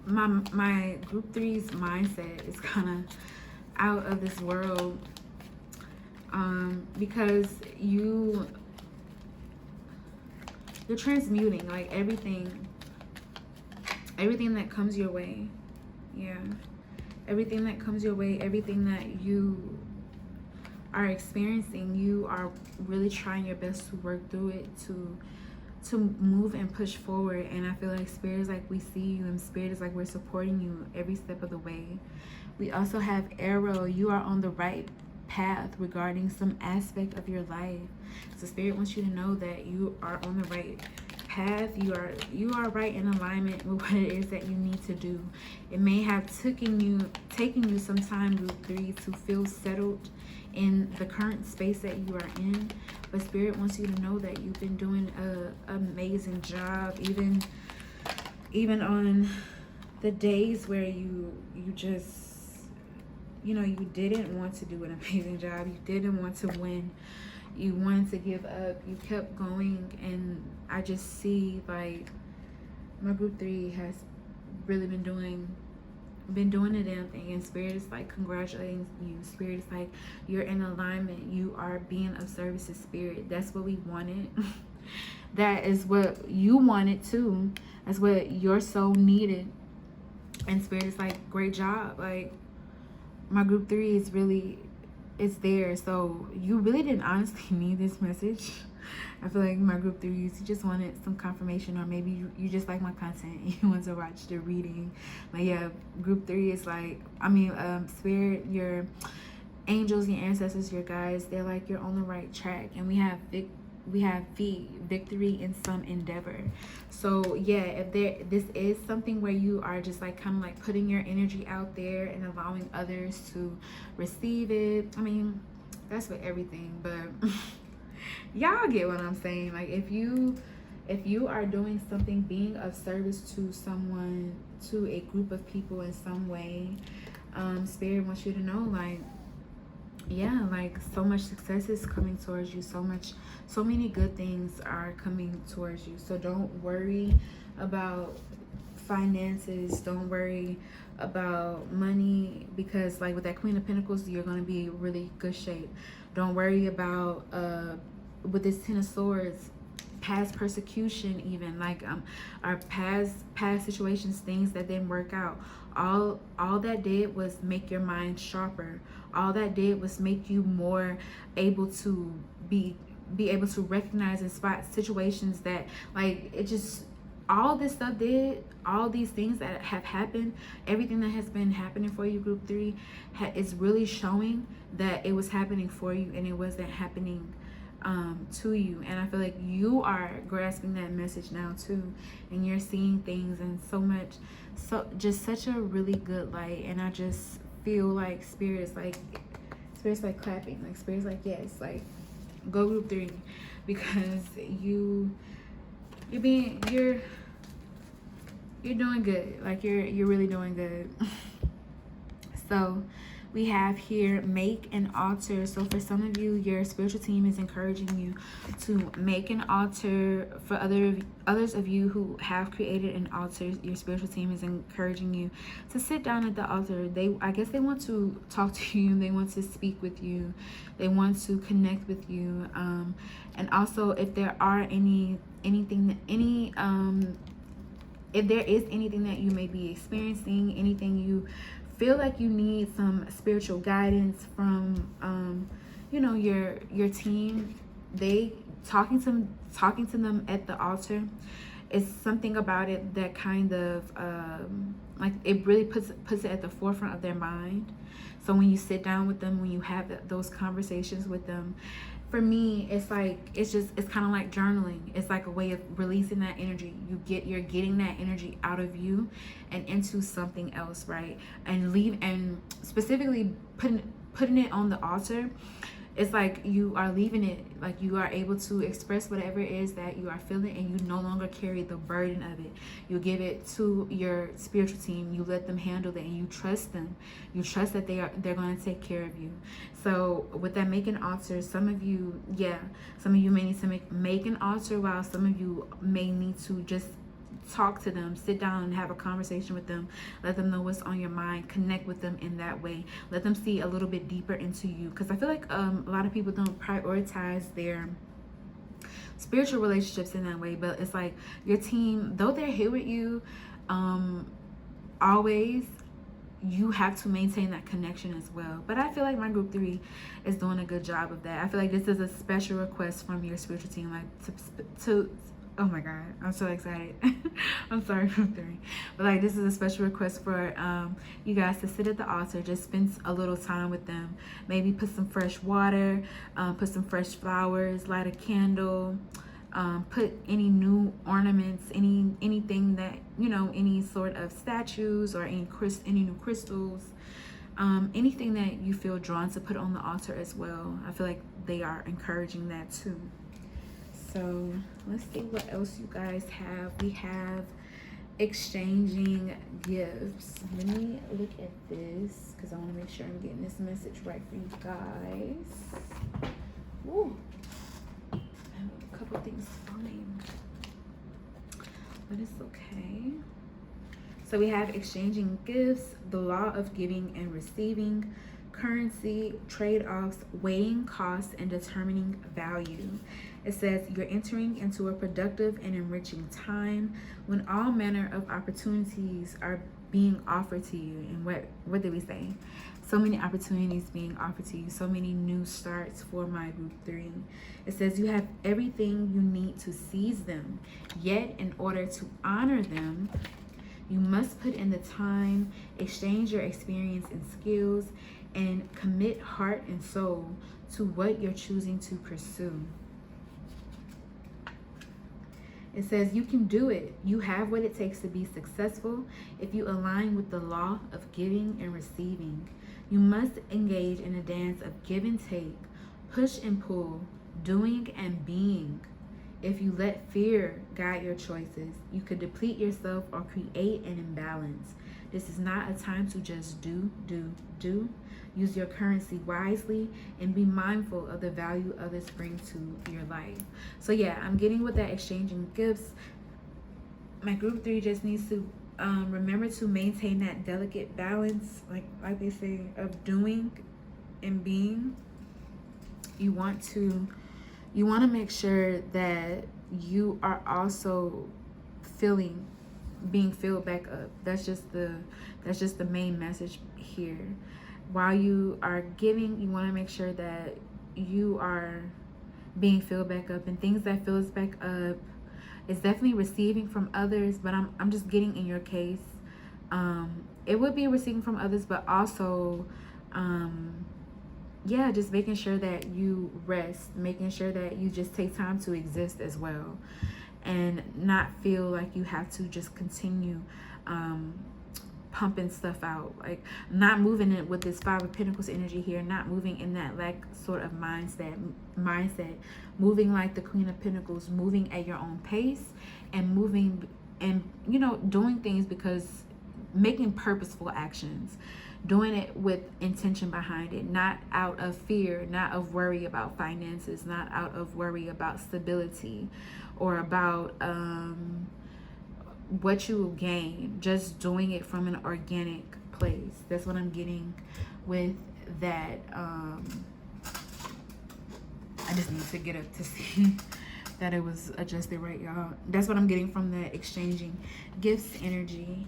my group 3's mindset is kind of out of this world, because you're transmuting like everything that comes your way. Yeah, everything that comes your way, everything that you are experiencing, you are really trying your best to work through it, to move and push forward. And I feel like Spirit is like, we see you, and Spirit is like, we're supporting you every step of the way. We also have Arrow. You are on the right path regarding some aspect of your life. So Spirit wants you to know that you are on the right path. You are right in alignment with what it is that you need to do. It may have taken you some time, group 3, to feel settled in the current space that you are in, but Spirit wants you to know that you've been doing an amazing job, even on the days where you just, you know, you didn't want to do an amazing job, you didn't want to win, you wanted to give up, you kept going. And I just see like my group 3 has really been doing the damn thing, and Spirit is like congratulating you. Spirit is like, you're in alignment, you are being of service to Spirit. That's what we wanted. That is what you wanted too. That's what your soul needed. And Spirit is like, great job. Like, my group 3 is really, it's there. So you really didn't honestly need this message. I feel like my group 3s, you just wanted some confirmation, or maybe you just like my content and you want to watch the reading. But yeah, group 3 is like, I mean, Spirit, your angels, your ancestors, your guides, they're like, you're on the right track. And we have victory in some endeavor. So yeah, if this is something where you are just like kind of like putting your energy out there and allowing others to receive it, I mean, that's for everything, but y'all get what I'm saying. Like, if you are doing something, being of service to someone, to a group of people in some way, Spirit wants you to know, like, yeah, like, so much success is coming towards you, so many good things are coming towards you. So don't worry about finances, don't worry about money, because like with that Queen of Pentacles, you're going to be in really good shape. Don't worry about with this Ten of Swords, past persecution, even like our past situations, things that didn't work out. All that did was make your mind sharper. All that did was make you more able to be able to recognize and spot situations that, like, it just, all this stuff did, all these things that have happened, everything that has been happening for you, group 3, is really showing that it was happening for you and it wasn't happening to you. And I feel like you are grasping that message now too, and you're seeing things in just such a really good light. And I just feel like Spirit's like clapping, like Spirit's like, yes, like, go group 3, because you're doing good. Like, you're really doing good. So we have here, make an altar. So for some of you, your spiritual team is encouraging you to make an altar. For others of you who have created an altar, your spiritual team is encouraging you to sit down at the altar. I guess they want to talk to you, they want to speak with you, they want to connect with you. And also, if there are if there is anything that you may be experiencing, anything you feel like you need some spiritual guidance from, you know, your team, they talking to them at the altar, is something about it that kind of like, it really puts it at the forefront of their mind. So when you sit down with them, when you have those conversations with them, for me, it's like, it's kind of like journaling. It's like a way of releasing that energy. You're getting that energy out of you and into something else, right? And specifically putting it on the altar. It's like you are leaving it, like you are able to express whatever it is that you are feeling, and you no longer carry the burden of it. You give it to your spiritual team. You let them handle it, and you trust them. You trust that they're going to take care of you. So with that, make an altar. Some of you may need to make an altar, while some of you may need to just talk to them, sit down and have a conversation with them, let them know what's on your mind, connect with them in that way, let them see a little bit deeper into you. Because I feel like a lot of people don't prioritize their spiritual relationships in that way. But it's like your team, though they're here with you always, you have to maintain that connection as well. But I feel like my group 3 is doing a good job of that. I feel like this is a special request from your spiritual team, like to oh my God, I'm so excited. I'm sorry, group 3. But like, this is a special request for you guys to sit at the altar, just spend a little time with them. Maybe put some fresh water, put some fresh flowers, light a candle, put any new ornaments, anything that, you know, any sort of statues or any new crystals, anything that you feel drawn to put on the altar as well. I feel like they are encouraging that too. So let's see what else you guys have. We have exchanging gifts. Let me look at this because I want to make sure I'm getting this message right for you guys. Ooh, I have a couple things flying, but it's okay. So we have exchanging gifts, the law of giving and receiving, currency, trade-offs, weighing costs, and determining value. It says you're entering into a productive and enriching time when all manner of opportunities are being offered to you. And what did we say? So many opportunities being offered to you, so many new starts for my group 3. It says you have everything you need to seize them, yet in order to honor them, you must put in the time, exchange your experience and skills, and commit heart and soul to what you're choosing to pursue. It says you can do it. You have what it takes to be successful if you align with the law of giving and receiving. You must engage in a dance of give and take, push and pull, doing and being. If you let fear guide your choices, you could deplete yourself or create an imbalance. This is not a time to just do. Use your currency wisely and be mindful of the value others bring to your life. So yeah, I'm getting with that exchanging gifts. My group 3 just needs to remember to maintain that delicate balance, like they say, of doing and being. You want to make sure that you are also being filled back up. That's just the main message here. While you are giving, you want to make sure that you are being filled back up, and things that fill us back up is definitely receiving from others. But I'm just getting in your case, it would be receiving from others, but also just making sure that you rest, making sure that you just take time to exist as well, and not feel like you have to just continue pumping stuff out, like not moving it with this 5 of Pentacles energy here, not moving in that like sort of mindset, moving like the Queen of Pentacles, moving at your own pace, and moving and, you know, doing things because making purposeful actions, doing it with intention behind it, not out of fear, not of worry about finances, not out of worry about stability or about what you will gain, just doing it from an organic place. That's what I'm getting with that. I just need to get up to see that it was adjusted right, y'all. That's what I'm getting from the exchanging gifts energy.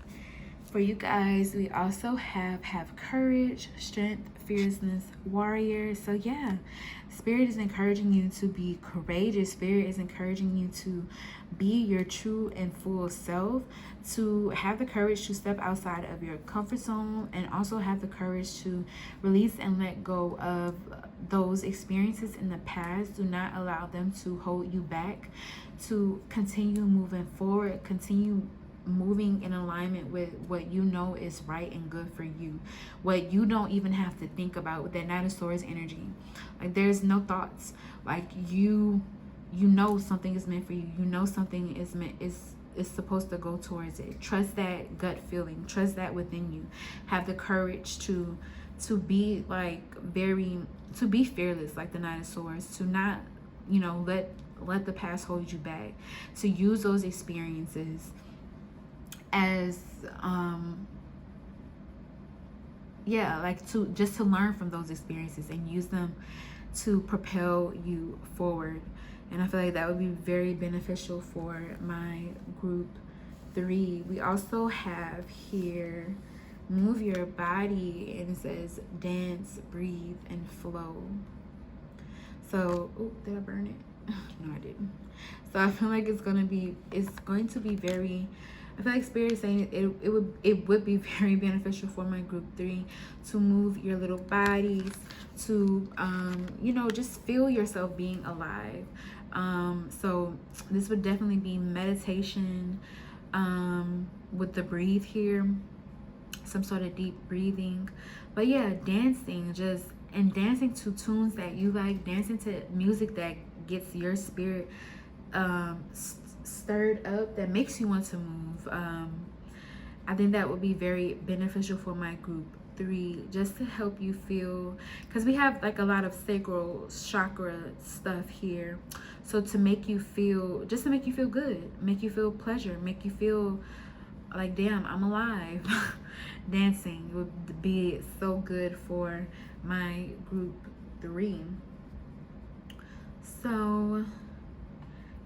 For you guys, we also have courage, strength, fierceness, warrior. So yeah, Spirit is encouraging you to be courageous. Spirit is encouraging you to be your true and full self, to have the courage to step outside of your comfort zone, and also have the courage to release and let go of those experiences in the past. Do not allow them to hold you back, to continue moving forward, continue moving in alignment with what you know is right and good for you, what you don't even have to think about with that Knight of Swords energy. Like, there's no thoughts. Like, you know something is meant for you. You know something is supposed to go towards it. Trust that gut feeling. Trust that within you. Have the courage to be like to be fearless, like the Knight of Swords, to not, let the past hold you back, to use those experiences as to learn from those experiences and use them to propel you forward. And I feel like that would be very beneficial for my group 3. We also have here, move your body, and it says dance, breathe, and flow. So, did I burn it? No, I didn't. So I feel like it's going to be very, I feel like Spirit is saying it would be very beneficial for my group 3 to move your little bodies, to just feel yourself being alive. So this would definitely be meditation, with the breathe here, some sort of deep breathing. But yeah, dancing, dancing to tunes that you like, dancing to music that gets your spirit stirred up, that makes you want to move. I think that would be very beneficial for my group 3, just to help you feel, because we have like a lot of sacral chakra stuff here. So to make you feel, just to make you feel good, make you feel pleasure, make you feel like, damn, I'm alive. Dancing would be so good for my group 3. So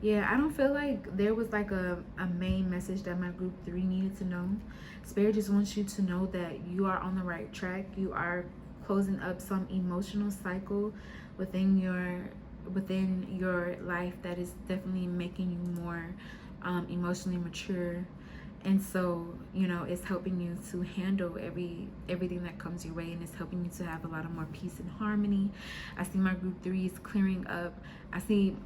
yeah, I don't feel like there was like a main message that my group 3 needed to know. Spirit just wants you to know that you are on the right track. You are closing up some emotional cycle within your life that is definitely making you more emotionally mature. And so, it's helping you to handle everything that comes your way, and it's helping you to have a lot of more peace and harmony. I see my group 3s clearing up. I see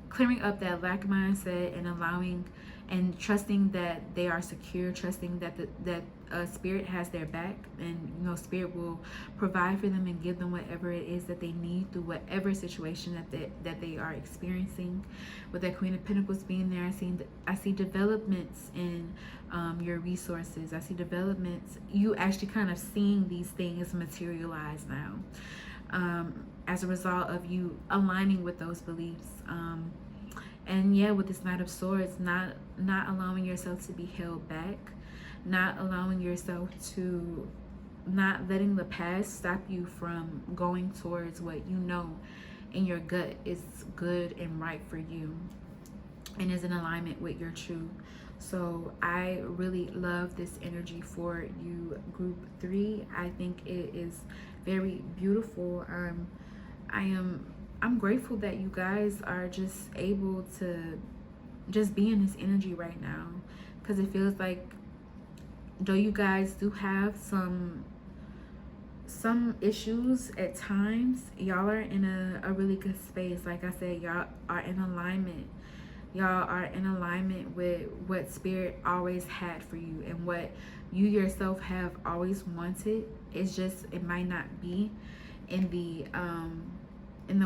clearing up that lack mindset, and allowing and trusting that they are secure, trusting that Spirit has their back, and Spirit will provide for them and give them whatever it is that they need through whatever situation that they are experiencing. With that Queen of Pentacles being there, I see developments in your resources. I see developments, you actually kind of seeing these things materialize now, as a result of you aligning with those beliefs. And yeah, with this Knight of Swords, not allowing yourself to be held back, not allowing yourself to, not letting the past stop you from going towards what you know in your gut is good and right for you, and is in alignment with your truth. So I really love this energy for you, group 3. I think it is very beautiful. I'm grateful that you guys are just able to just be in this energy right now, because it feels like, though you guys do have some issues at times, y'all are in a really good space. Like I said, y'all are in alignment. Y'all are in alignment with what Spirit always had for you, and what you yourself have always wanted. It's just, it might not be in the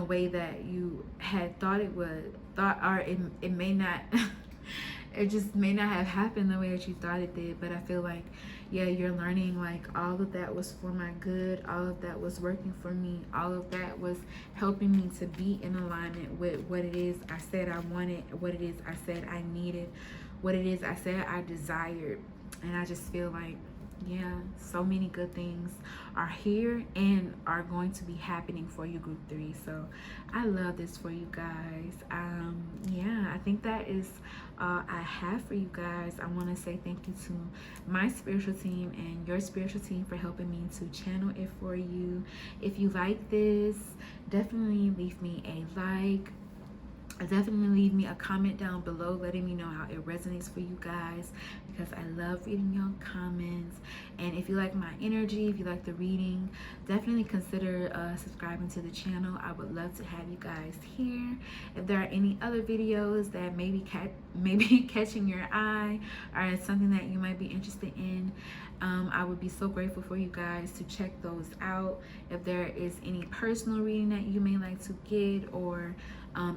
way that you had thought it would, or it may not it just may not have happened the way that you thought it did. But I feel like, yeah, you're learning, like, all of that was for my good, all of that was working for me, all of that was helping me to be in alignment with what it is I said I wanted, what it is I said I needed, what it is I said I desired. And I just feel like, yeah, so many good things are here and are going to be happening for you, group 3. So I love this for you guys. Yeah, I think that is all I have for you guys. I want to say thank you to my spiritual team and your spiritual team for helping me to channel it for you. If you like this, definitely leave me a like. Definitely leave me a comment down below letting me know how it resonates for you guys, because I love reading your comments. And if you like my energy, if you like the reading, definitely consider subscribing to the channel. I would love to have you guys here. If there are any other videos that maybe catching your eye or something that you might be interested in, I would be so grateful for you guys to check those out. If there is any personal reading that you may like to get, or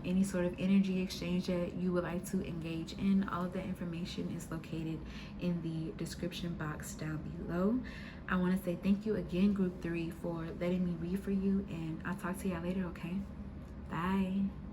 any sort of energy exchange that you would like to engage in, all of that information is located in the description box down below. I want to say thank you again, group 3, for letting me read for you, and I'll talk to y'all later, okay? Bye.